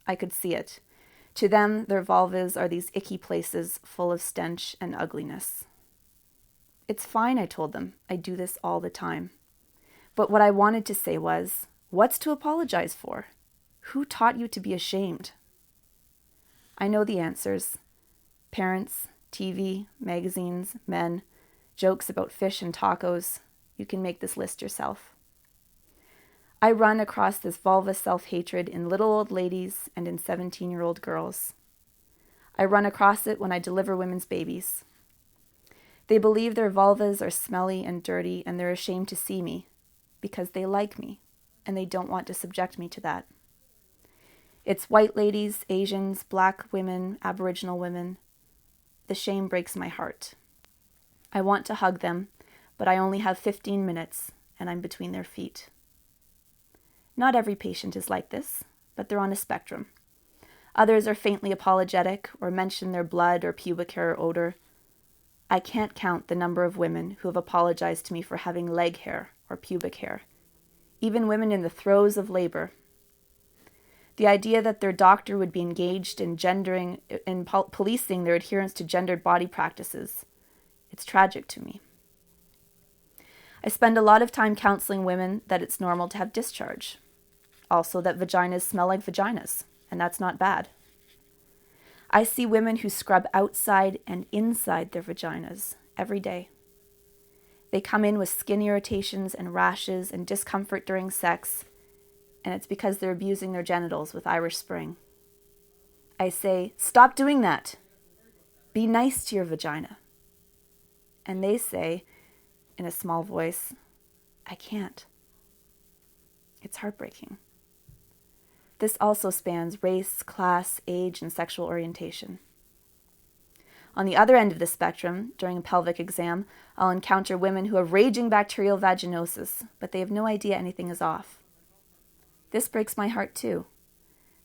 I could see it. To them, their vulvas are these icky places full of stench and ugliness. It's fine, I told them. I do this all the time. But what I wanted to say was, what's to apologize for? Who taught you to be ashamed? I know the answers. Parents, TV, magazines, men, jokes about fish and tacos. You can make this list yourself. I run across this vulva self-hatred in little old ladies and in 17-year-old girls. I run across it when I deliver women's babies. They believe their vulvas are smelly and dirty, and they're ashamed to see me because they like me, and they don't want to subject me to that. It's white ladies, Asians, black women, Aboriginal women. The shame breaks my heart. I want to hug them, but I only have 15 minutes, and I'm between their feet. Not every patient is like this, but they're on a spectrum. Others are faintly apologetic or mention their blood or pubic hair or odor. I can't count the number of women who have apologized to me for having leg hair or pubic hair. Even women in the throes of labor. The idea that their doctor would be engaged in policing their adherence to gendered body practices, it's tragic to me. I spend a lot of time counseling women that it's normal to have discharge. Also that vaginas smell like vaginas, and that's not bad. I see women who scrub outside and inside their vaginas every day. They come in with skin irritations and rashes and discomfort during sex, and it's because they're abusing their genitals with Irish Spring. I say, stop doing that. Be nice to your vagina. And they say, in a small voice, I can't. It's heartbreaking. This also spans race, class, age, and sexual orientation. On the other end of the spectrum, during a pelvic exam, I'll encounter women who have raging bacterial vaginosis, but they have no idea anything is off. This breaks my heart too.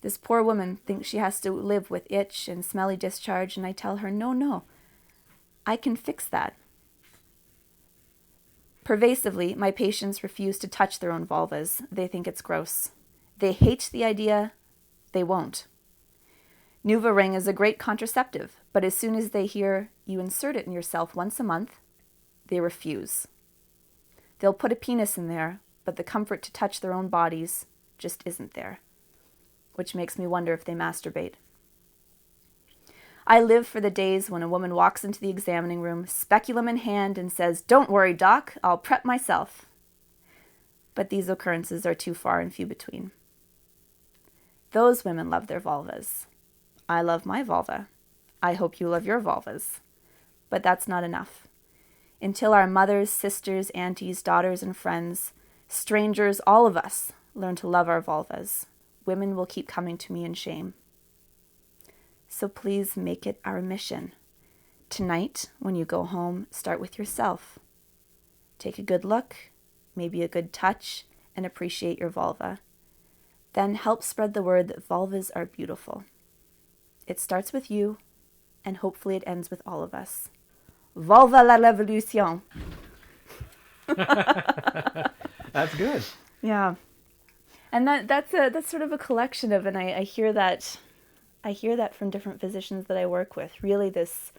This poor woman thinks she has to live with itch and smelly discharge, and I tell her, no, I can fix that. Pervasively, my patients refuse to touch their own vulvas. They think it's gross. They hate the idea. They won't. NuvaRing is a great contraceptive, but as soon as they hear you insert it in yourself once a month, they refuse. They'll put a penis in there, but the comfort to touch their own bodies just isn't there, which makes me wonder if they masturbate. I live for the days when a woman walks into the examining room, speculum in hand, and says, "Don't worry, doc, I'll prep myself." But these occurrences are too far and few between. Those women love their vulvas. I love my vulva. I hope you love your vulvas. But that's not enough. Until our mothers, sisters, aunties, daughters, and friends, strangers, all of us, learn to love our vulvas, women will keep coming to me in shame. So please make it our mission Tonight, when you go home, start with yourself. Take a good look, maybe a good touch, and appreciate your vulva. Then help spread the word that vulvas are beautiful. It starts with you, and hopefully it ends with all of us. Vulva la revolution. That's good. Yeah. And that's sort of a collection of, and I hear that from different physicians that I work with, really this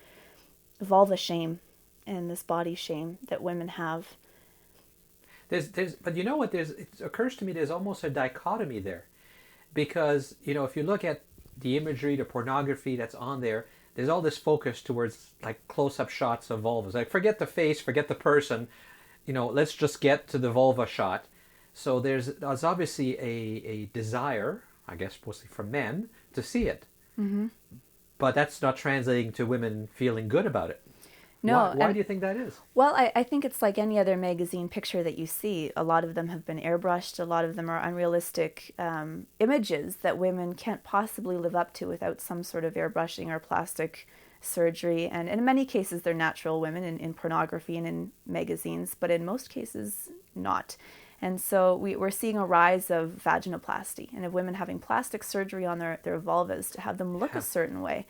vulva shame and this body shame that women have. But you know what? It occurs to me there's almost a dichotomy there, because if you look at the imagery, the pornography that's on there, there's all this focus towards like close-up shots of vulvas. Like forget the face, forget the person, let's just get to the vulva shot. So there's obviously a desire, I guess mostly for men, to see it. Mm-hmm. But that's not translating to women feeling good about it. No. Why do you think that is? Well, I think it's like any other magazine picture that you see. A lot of them have been airbrushed. A lot of them are unrealistic images that women can't possibly live up to without some sort of airbrushing or plastic surgery. And in many cases, they're natural women in pornography and in magazines, but in most cases, not. And so we're seeing a rise of vaginoplasty and of women having plastic surgery on their vulvas to have them look a certain way.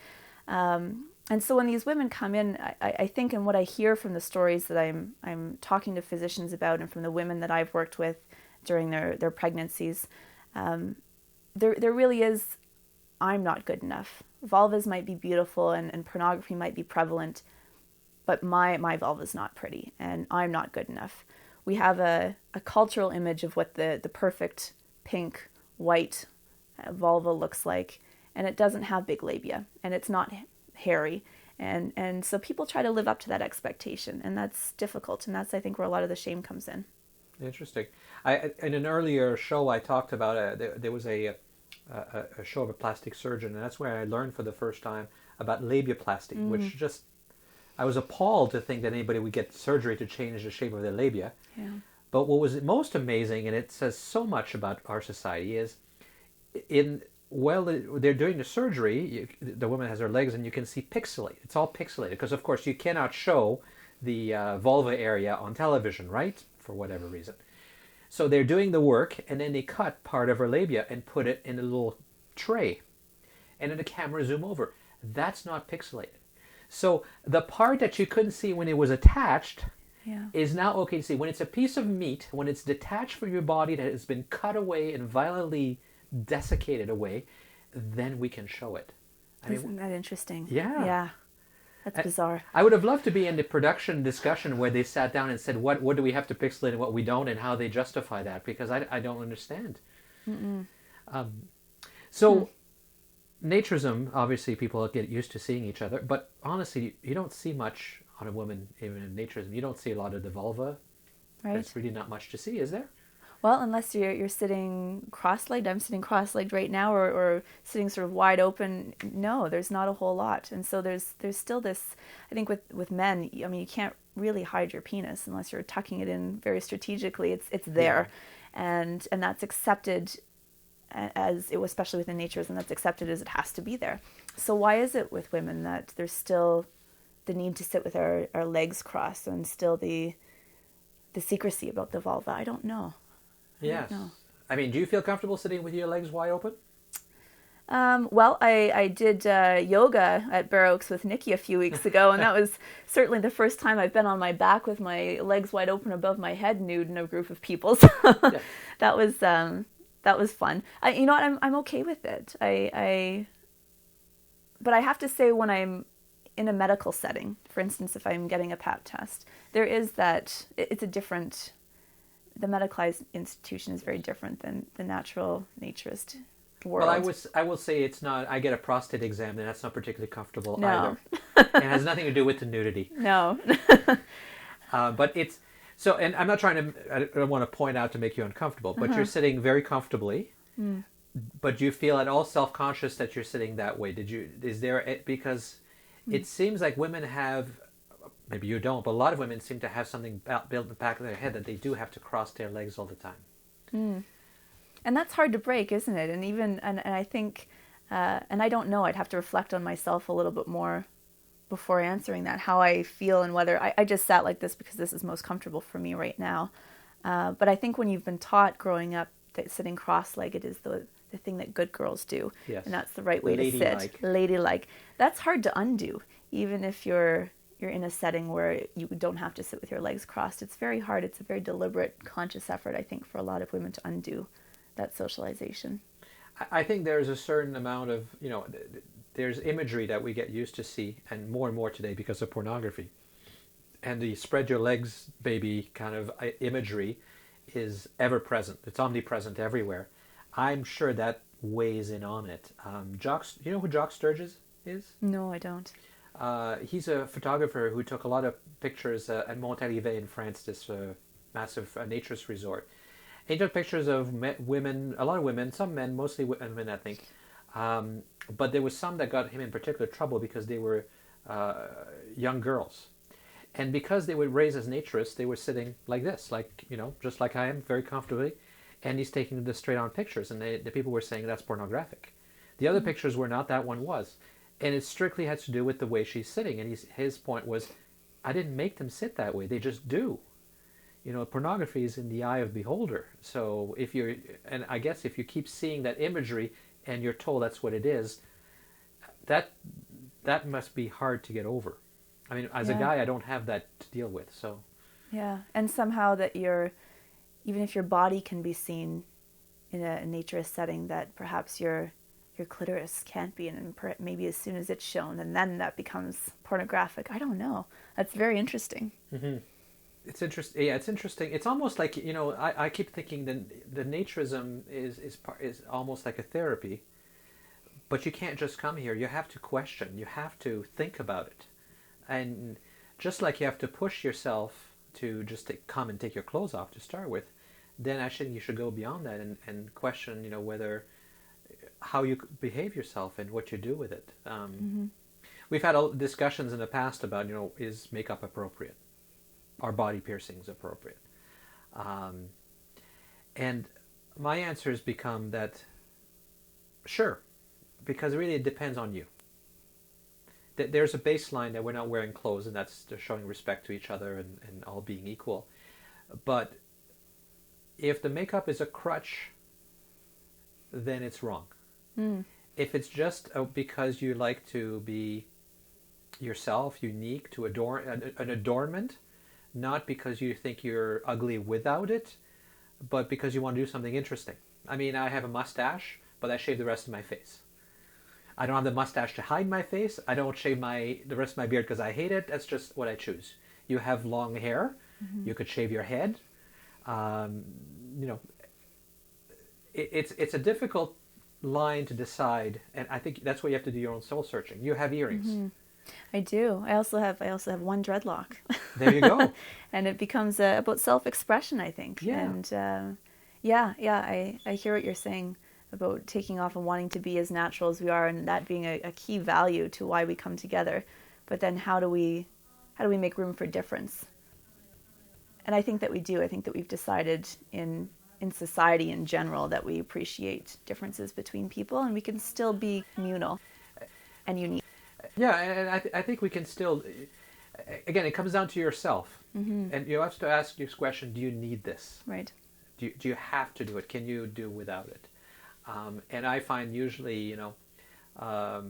And so when these women come in, I think, and what I hear from the stories that I'm talking to physicians about and from the women that I've worked with during their pregnancies, there really is, I'm not good enough. Vulvas might be beautiful and pornography might be prevalent, but my vulva's not pretty and I'm not good enough. We have a cultural image of what the perfect pink, white vulva looks like, and it doesn't have big labia, and it's not hairy. And so people try to live up to that expectation, and that's difficult, and that's, I think, where a lot of the shame comes in. Interesting. In an earlier show, I talked about, there was a show of a plastic surgeon, and that's where I learned for the first time about labiaplasty, which just... I was appalled to think that anybody would get surgery to change the shape of their labia. Yeah. But what was most amazing, and it says so much about our society, is they're doing the surgery, the woman has her legs, and you can see pixelated. It's all pixelated because, of course, you cannot show the vulva area on television, right? For whatever reason. So they're doing the work, and then they cut part of her labia and put it in a little tray. And then the camera zoom over. That's not pixelated. So the part that you couldn't see when it was attached is now okay to see. When it's a piece of meat, when it's detached from your body that has been cut away and violently desiccated away, then we can show it. Isn't that interesting? Yeah. Yeah. That's bizarre. I would have loved to be in the production discussion where they sat down and said, what do we have to pixelate and what we don't, and how they justify that, because I don't understand. Naturism, obviously people get used to seeing each other, but honestly, you don't see much on a woman, even in naturism. You don't see a lot of the vulva. Right. There's really not much to see, is there? Well, unless you're sitting cross-legged. I'm sitting cross-legged right now, or sitting sort of wide open. No, there's not a whole lot. And so there's still this, I think with men, I mean, you can't really hide your penis unless you're tucking it in very strategically. It's there. Yeah. And that's accepted as it was, especially within naturism, that's accepted as it has to be there. So why is it with women that there's still the need to sit with our legs crossed and still the secrecy about the vulva? I don't know. Yes. I mean, do you feel comfortable sitting with your legs wide open? Well, I did yoga at Bear Oaks with Nikki a few weeks ago, and that was certainly the first time I've been on my back with my legs wide open above my head, nude in a group of people. So that was fun. You know what? I'm okay with it. But I have to say, when I'm in a medical setting, for instance, if I'm getting a Pap test, there is that it's a different. The medicalized institution is very different than the natural naturist world. Well, I will say it's not. I get a prostate exam, and that's not particularly comfortable either. It has nothing to do with the nudity. No. But it's so, and I'm not trying to. I don't want to point out to make you uncomfortable, but you're sitting very comfortably. But do you feel at all self-conscious that you're sitting that way? Is there, because it seems like women have. Maybe you don't, but a lot of women seem to have something built in the back of their head that they do have to cross their legs all the time. And that's hard to break, isn't it? And I think, and I don't know, I'd have to reflect on myself a little bit more before answering that, how I feel and whether I just sat like this because this is most comfortable for me right now. But I think when you've been taught growing up that sitting cross-legged is the thing that good girls do, yes, and that's the right way to sit, ladylike. That's hard to undo, even if you're in a setting where you don't have to sit with your legs crossed. It's very hard. It's a very deliberate, conscious effort, I think, for a lot of women to undo that socialization. I think there's a certain amount of, there's imagery that we get used to see, and more today because of pornography. And the spread your legs, baby kind of imagery is ever present. It's omnipresent everywhere. I'm sure that weighs in on it. You know who Jock Sturges is? No, I don't. He's a photographer who took a lot of pictures at Montalivet in France, this massive naturist resort. And he took pictures of women, a lot of women, some men, mostly women, I think. But there was some that got him in particular trouble because they were young girls. And because they were raised as naturists, they were sitting like this, just like I am, very comfortably. And he's taking the straight-on pictures, and the people were saying that's pornographic. The other pictures were not, that one was. And it strictly has to do with the way she's sitting. And his point was, I didn't make them sit that way. They just do. Pornography is in the eye of the beholder. So and I guess if you keep seeing that imagery and you're told that's what it is, that must be hard to get over. I mean, as a guy, I don't have that to deal with, so. Yeah, and somehow that even if your body can be seen in a naturist setting, that perhaps your clitoris can't be, and maybe as soon as it's shown, and then that becomes pornographic. I don't know. That's very interesting. Mm-hmm. It's interesting. Yeah, it's interesting. It's almost like, I keep thinking the naturism is almost like a therapy, but you can't just come here. You have to question. You have to think about it. And just like you have to push yourself to just come and take your clothes off to start with, then I think you should go beyond that and question, whether how you behave yourself and what you do with it. We've had discussions in the past about, is makeup appropriate? Are body piercings appropriate? And my answer has become that, sure, because really it depends on you. There's a baseline that we're not wearing clothes, and that's showing respect to each other and all being equal. But if the makeup is a crutch, then it's wrong. If it's just because you like to be yourself, unique, to adorn an adornment, not because you think you're ugly without it, but because you want to do something interesting. I mean, I have a mustache, but I shave the rest of my face. I don't have the mustache to hide my face. I don't shave the rest of my beard because I hate it. That's just what I choose. You have long hair. You could shave your head. It's a difficult line to decide, and I think that's where you have to do your own soul searching. You have earrings. I do. I also have one dreadlock. There you go. And it becomes about self-expression, I think. Yeah. And I hear what you're saying about taking off and wanting to be as natural as we are, and that being a key value to why we come together. But then how do we make room for difference? And I think that we do. I think that we've decided in society in general that we appreciate differences between people, and we can still be communal and unique. Yeah, and I think we can still, again, it comes down to yourself. And you have to ask your question, do you need this? Right. Do you have to do it? Can you do without it? And I find usually, I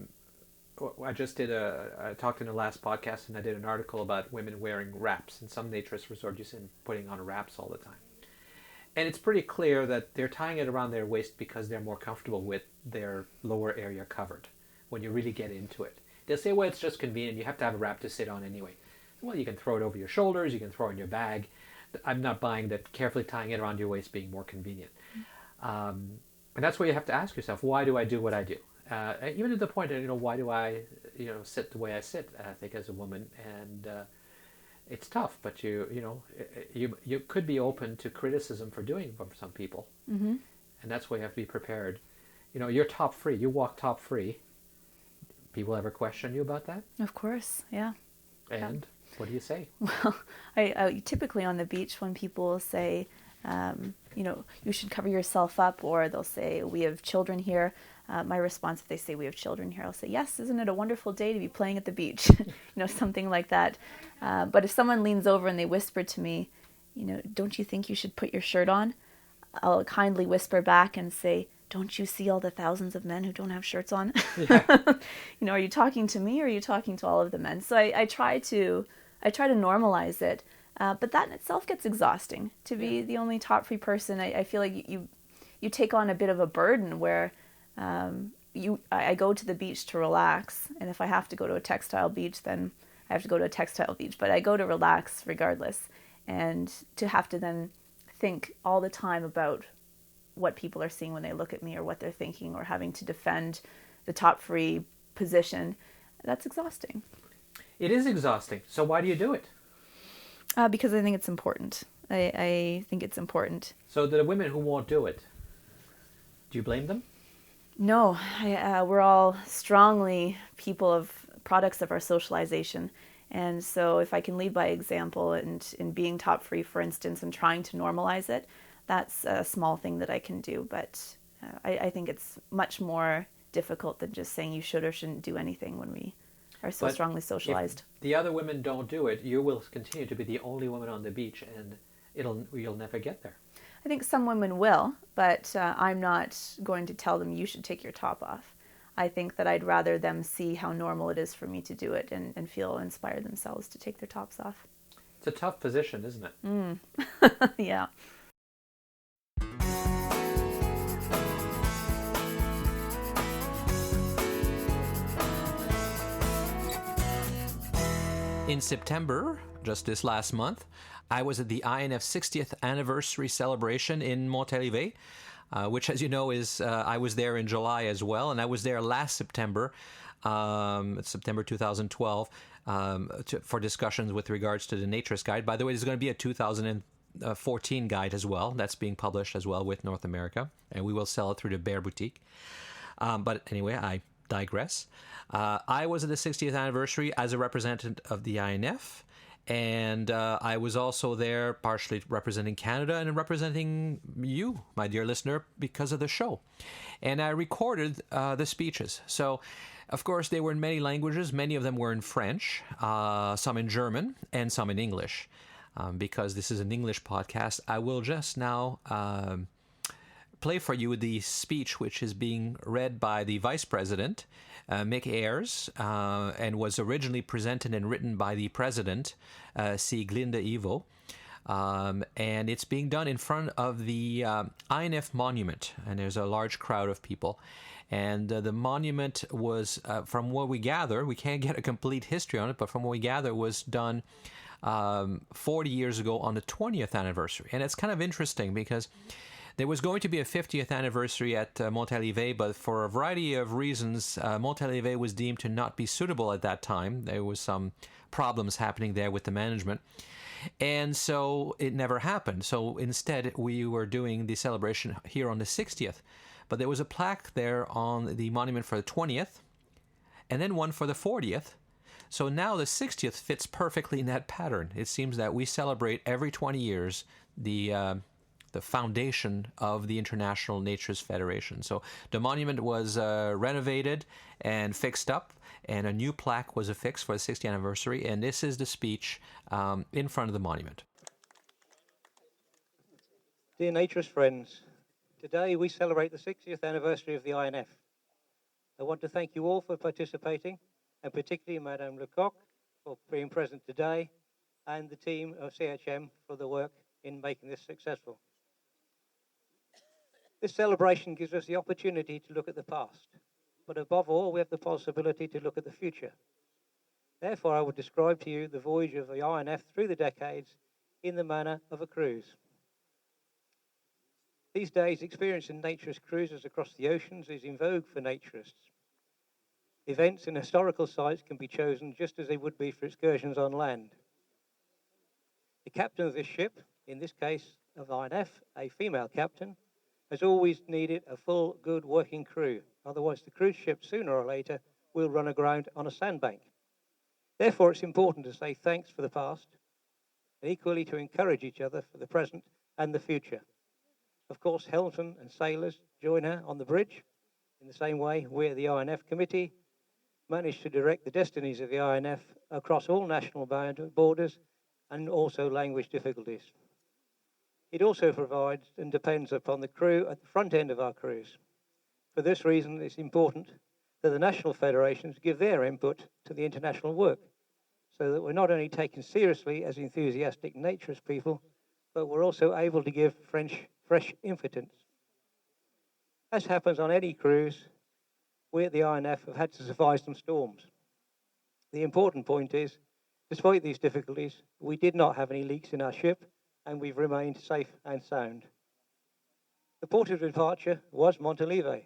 talked in the last podcast, and I did an article about women wearing wraps, and some naturist resort use putting on wraps all the time. And it's pretty clear that they're tying it around their waist because they're more comfortable with their lower area covered when you really get into it. They'll say, well, it's just convenient. You have to have a wrap to sit on anyway. Well, you can throw it over your shoulders. You can throw it in your bag. I'm not buying that carefully tying it around your waist being more convenient. And that's where you have to ask yourself, why do I do what I do? Even to the point of, why do I, sit the way I sit, I think, as a woman. And it's tough, but you could be open to criticism for doing it from some people. And that's why you have to be prepared. You're top free. You walk top free. People ever question you about that? Of course, yeah. And what do you say? Well, I typically on the beach when people say, you should cover yourself up, or they'll say, we have children here, my response if they say we have children here, I'll say, yes, isn't it a wonderful day to be playing at the beach? Something like that. But if someone leans over and they whisper to me, don't you think you should put your shirt on? I'll kindly whisper back and say, don't you see all the thousands of men who don't have shirts on? Yeah. Are you talking to me or are you talking to all of the men? So I try to normalize it, but that in itself gets exhausting. To be the only top-free person, I feel like you take on a bit of a burden where I go to the beach to relax, and if I have to go to a textile beach, then I have to go to a textile beach. But I go to relax regardless, and to have to then think all the time about what people are seeing when they look at me or what they're thinking or having to defend the top-free position, that's exhausting. It is exhausting. So why do you do it? Because I think it's important. I think it's important. So the women who won't do it, do you blame them? No. We're all strongly people of products of our socialization. And so if I can lead by example and in being top-free, for instance, and trying to normalize it, that's a small thing that I can do, but I think it's much more difficult than just saying you should or shouldn't do anything when we are so strongly socialized. If the other women don't do it, you will continue to be the only woman on the beach, and you'll never get there. I think some women will, but I'm not going to tell them you should take your top off. I think that I'd rather them see how normal it is for me to do it and feel inspired themselves to take their tops off. It's a tough position, isn't it? Yeah. In September, just this last month, I was at the INF 60th anniversary celebration in Montalivet, which, as you know, is I was there in July as well, and I was there last September, September 2012, for discussions with regards to the Naturist Guide. By the way, there's going to be a 2014 guide as well. That's being published as well with North America, and we will sell it through the Bear Boutique. But anyway, I digress. I was at the 60th anniversary as a representative of the INF, and I was also there partially representing Canada and representing you, my dear listener, because of the show. And I recorded the speeches. So, of course, they were in many languages. Many of them were in French, some in German, and some in English. Because this is an English podcast, I will just now play for you the speech which is being read by the Vice President, Mick Ayers, and was originally presented and written by the President, Sieglinde Ivo. And it's being done in front of the INF monument, and there's a large crowd of people. And the monument was, from what we gather, we can't get a complete history on it, but from what we gather, was done 40 years ago on the 20th anniversary. And it's kind of interesting because there was going to be a 50th anniversary at Montalivet, but for a variety of reasons, Montalivet was deemed to not be suitable at that time. There was some problems happening there with the management. And so it never happened. So instead, we were doing the celebration here on the 60th. But there was a plaque there on the monument for the 20th, and then one for the 40th. So now the 60th fits perfectly in that pattern. It seems that we celebrate every 20 years the foundation of the International Naturist Federation. So the monument was renovated and fixed up, and a new plaque was affixed for the 60th anniversary, and this is the speech in front of the monument. Dear Naturist friends, today we celebrate the 60th anniversary of the INF. I want to thank you all for participating, and particularly Madame Lecoq for being present today, and the team of CHM for the work in making this successful. This celebration gives us the opportunity to look at the past, but above all, we have the possibility to look at the future. Therefore, I will describe to you the voyage of the INF through the decades in the manner of a cruise. These days, experience in naturist cruises across the oceans is in vogue for naturists. Events and historical sites can be chosen just as they would be for excursions on land. The captain of this ship, in this case of INF, a female captain, has always needed a full, good working crew. Otherwise, the cruise ship, sooner or later, will run aground on a sandbank. Therefore, it's important to say thanks for the past, and equally to encourage each other for the present and the future. Of course, helmsmen and sailors join her on the bridge, In the same way, we at the INF Committee managed to direct the destinies of the INF across all national borders and also language difficulties. It also provides and depends upon the crew at the front end of our cruise. For this reason, it's important that the national federations give their input to the international work, so that we're not only taken seriously as enthusiastic naturist people, but we're also able to give fresh impetus. As happens on any cruise, we at the INF have had to survive some storms. The important point is, despite these difficulties, we did not have any leaks in our ship, and we've remained safe and sound. The port of departure was Montalivet.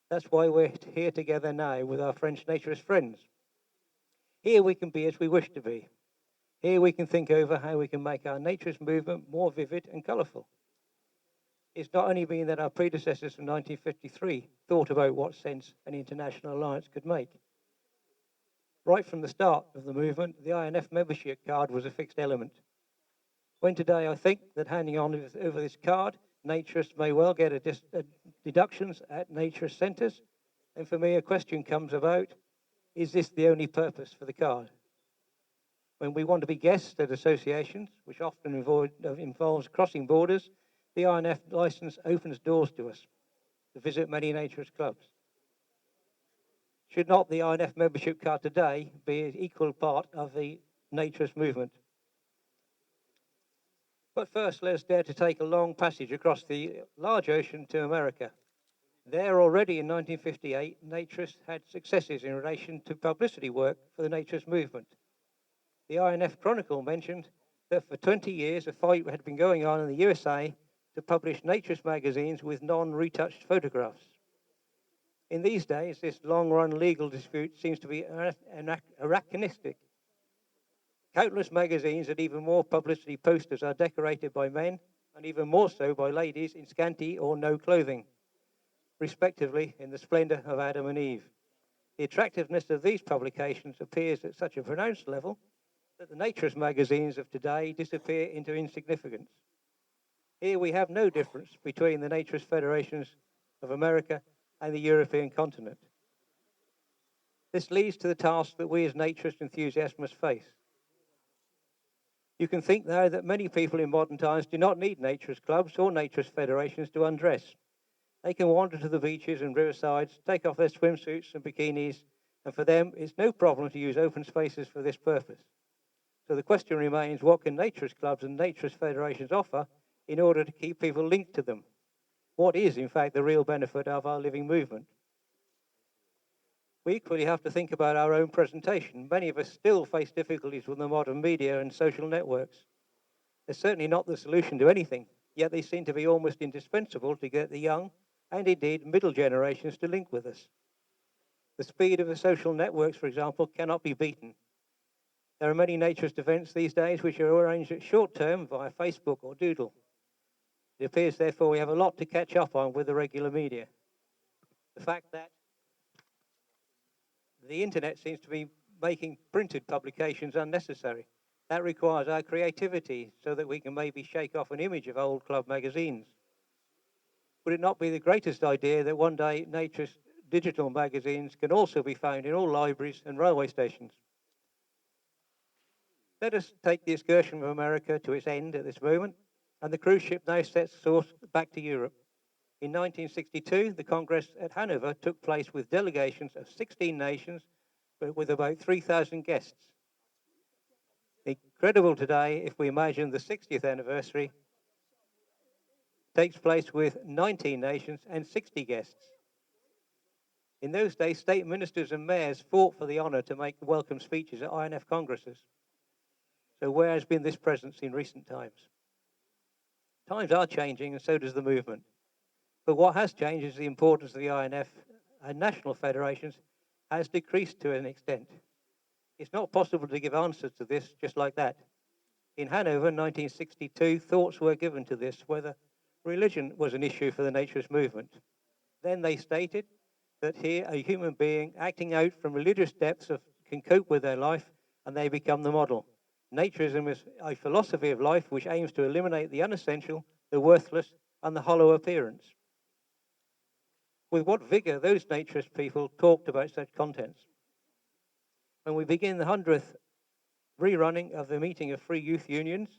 That's why we're here together now with our French naturist friends. Here we can be as we wish to be. Here we can think over how we can make our naturist movement more vivid and colourful. It's not only been that our predecessors from 1953 thought about what sense an international alliance could make. Right from the start of the movement, the INF membership card was a fixed element. When today I think that handing on over this card, naturists may well get deductions at naturist centres, and for me a question comes about, is this the only purpose for the card? When we want to be guests at associations, which often involves crossing borders, the INF licence opens doors to us to visit many naturist clubs. Should not the INF membership card today be an equal part of the naturist movement? But first, let us dare to take a long passage across the large ocean to America. There already in 1958, naturists had successes in relation to publicity work for the naturist movement. The INF Chronicle mentioned that for 20 years a fight had been going on in the USA to publish naturist magazines with non-retouched photographs. In these days, this long-run legal dispute seems to be anachronistic. Countless magazines and even more publicity posters are decorated by men, and even more so by ladies in scanty or no clothing, respectively in the splendour of Adam and Eve. The attractiveness of these publications appears at such a pronounced level that the naturist magazines of today disappear into insignificance. Here we have no difference between the Naturist Federations of America and the European continent. This leads to the task that we as naturist enthusiasts must face. You can think now that many people in modern times do not need naturist clubs or naturist federations to undress. They can wander to the beaches and riversides, take off their swimsuits and bikinis, and for them it's no problem to use open spaces for this purpose. So the question remains, what can naturist clubs and naturist federations offer in order to keep people linked to them? What is, in fact, the real benefit of our living movement? We equally have to think about our own presentation. Many of us still face difficulties with the modern media and social networks. They're certainly not the solution to anything, yet they seem to be almost indispensable to get the young and indeed middle generations to link with us. The speed of the social networks, for example, cannot be beaten. There are many naturist events these days which are arranged at short term via Facebook or Doodle. It appears, therefore, we have a lot to catch up on with the regular media. The fact that the internet seems to be making printed publications unnecessary. That requires our creativity so that we can maybe shake off an image of old club magazines. Would it not be the greatest idea that one day naturist digital magazines can also be found in all libraries and railway stations? Let us take the excursion from America to its end at this moment, and the cruise ship now sets course back to Europe. In 1962, the Congress at Hanover took place with delegations of 16 nations, but with about 3,000 guests. Incredible today, if we imagine the 60th anniversary takes place with 19 nations and 60 guests. In those days, state ministers and mayors fought for the honour to make welcome speeches at INF congresses. So where has been this presence in recent times? Times are changing, and so does the movement. But what has changed is the importance of the INF and national federations has decreased to an extent. It's not possible to give answers to this just like that. In Hanover, 1962, thoughts were given to this, whether religion was an issue for the naturist movement. Then they stated that here a human being acting out from religious depths can cope with their life, and they become the model. Naturism is a philosophy of life which aims to eliminate the unessential, the worthless, and the hollow appearance. with what vigour those naturist people talked about such contents. When we begin the 100th rerunning of the meeting of Free Youth Unions,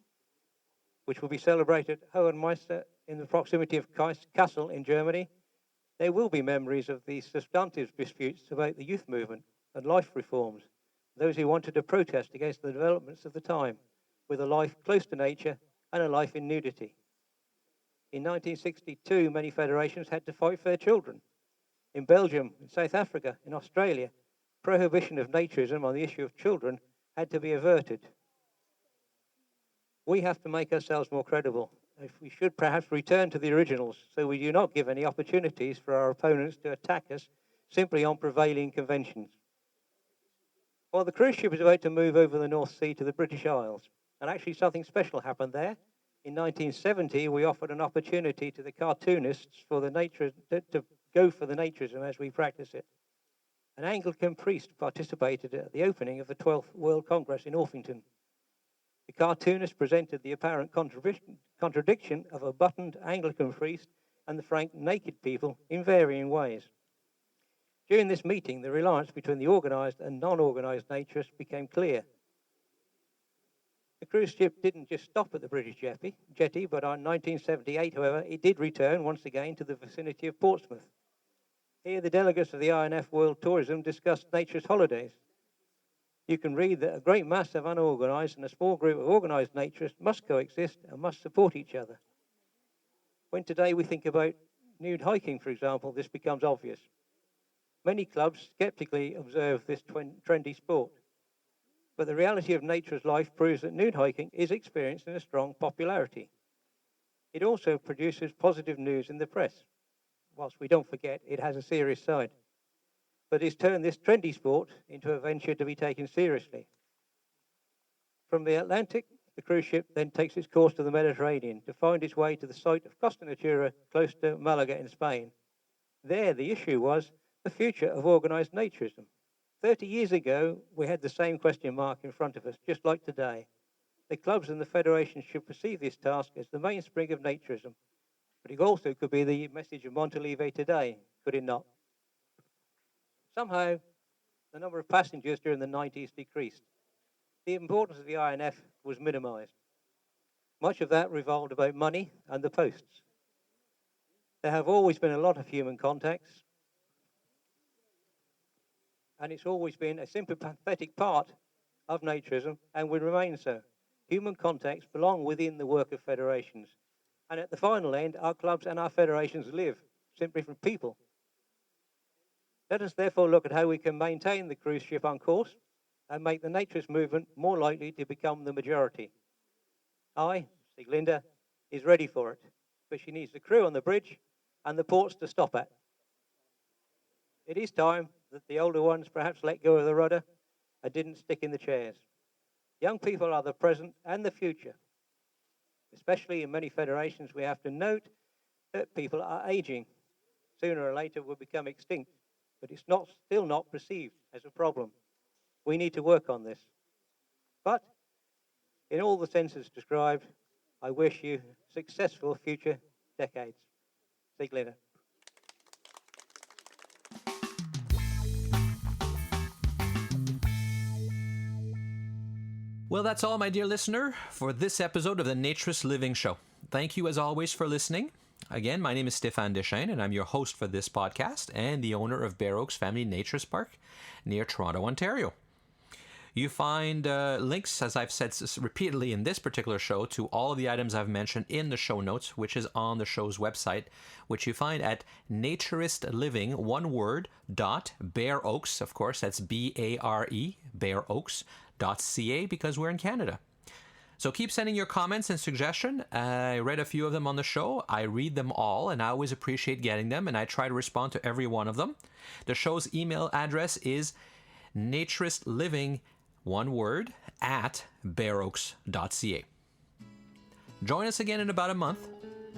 which will be celebrated at Hohenmeister in the proximity of Kassel in Germany, there will be memories of the substantive disputes about the youth movement and life reforms, those who wanted to protest against the developments of the time, with a life close to nature and a life in nudity. In 1962, many federations had to fight for their children. In Belgium, in South Africa, in Australia, prohibition of naturism on the issue of children had to be averted. We have to make ourselves more credible. If we should perhaps return to the originals so we do not give any opportunities for our opponents to attack us simply on prevailing conventions. Well, the cruise ship is about to move over the North Sea to the British Isles, and actually something special happened there. In 1970, we offered an opportunity to the cartoonists for the to go for the naturism as we practice it. An Anglican priest participated at the opening of the 12th World Congress in Orpington. The cartoonist presented the apparent contradiction of a buttoned Anglican priest and the frank naked people in varying ways. During this meeting, the reliance between the organised and non-organised naturists became clear. The cruise ship didn't just stop at the British jetty, but in 1978, however, it did return once again to the vicinity of Portsmouth. Here, the delegates of the INF World Tourism discussed naturist holidays. You can read that a great mass of unorganised and a small group of organised naturists must coexist and must support each other. When today we think about nude hiking, for example, this becomes obvious. Many clubs sceptically observe this trendy sport. But the reality of naturist life proves that nude hiking is experiencing a strong popularity. It also produces positive news in the press, whilst we don't forget it has a serious side. But it's turned this trendy sport into a venture to be taken seriously. From the Atlantic, the cruise ship then takes its course to the Mediterranean to find its way to the site of Costa Natura close to Malaga in Spain. There, the issue was the future of organised naturism. 30 years ago, we had the same question mark in front of us, just like today. The clubs and the federations should perceive this task as the mainspring of naturism. But it also could be the message of Montalivet today, could it not? Somehow, the number of passengers during the 90s decreased. The importance of the INF was minimised. Much of that revolved about money and the posts. There have always been a lot of human contacts, and it's always been a sympathetic part of naturism and will remain so. Human contacts belong within the work of federations. And at the final end, our clubs and our federations live simply from people. Let us therefore look at how we can maintain the cruise ship on course and make the naturist movement more likely to become the majority. Sieglinde, is ready for it, but she needs the crew on the bridge and the ports to stop at. It is time that the older ones perhaps let go of the rudder and didn't stick in the chairs. Young people are the present and the future. Especially in many federations, we have to note that people are aging. Sooner or later will become extinct, but it's still not perceived as a problem. We need to work on this. But in all the senses described, I wish you successful future decades. Sieglinde. Well, that's all, my dear listener, for this episode of the Naturist Living Show. Thank you, as always, for listening. Again, my name is Stéphane Deschênes, and I'm your host for this podcast and the owner of Bare Oaks Family Naturist Park near Toronto, Ontario. You find links, as I've said repeatedly in this particular show, to all of the items I've mentioned in the show notes, which is on the show's website, which you find at naturistliving, one word, .Bare Oaks, of course, that's B-A-R-E, Bare Oaks.ca, because we're in Canada. So keep sending your comments and suggestions. I read a few of them on the show. I read them all, and I always appreciate getting them, and I try to respond to every one of them. The show's email address is naturistliving, one word, at bareoaks.ca. Join us again in about a month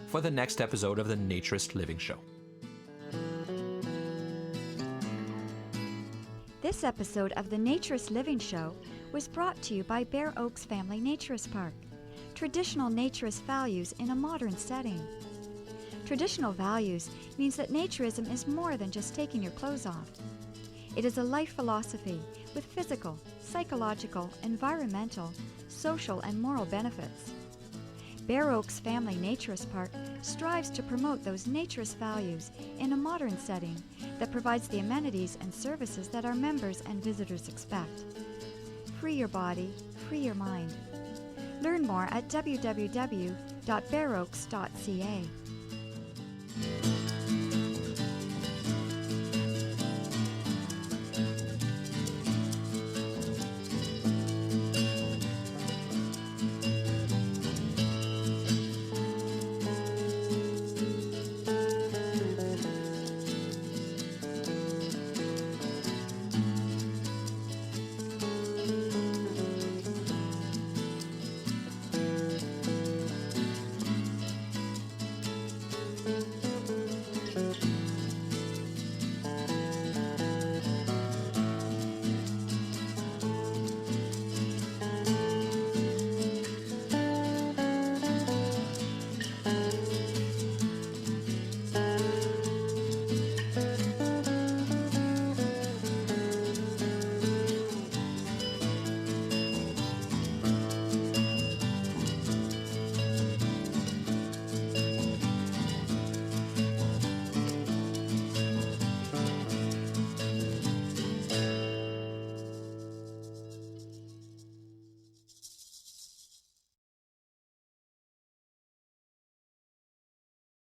for the next episode of the Naturist Living Show. This episode of the Naturist Living Show was brought to you by Bare Oaks Family Naturist Park. Traditional naturist values in a modern setting. Traditional values means that naturism is more than just taking your clothes off. It is a life philosophy with physical, psychological, environmental, social, and moral benefits. Bare Oaks Family Naturist Park strives to promote those naturist values in a modern setting that provides the amenities and services that our members and visitors expect. Free your body, free your mind. Learn more at www.bareoaks.ca.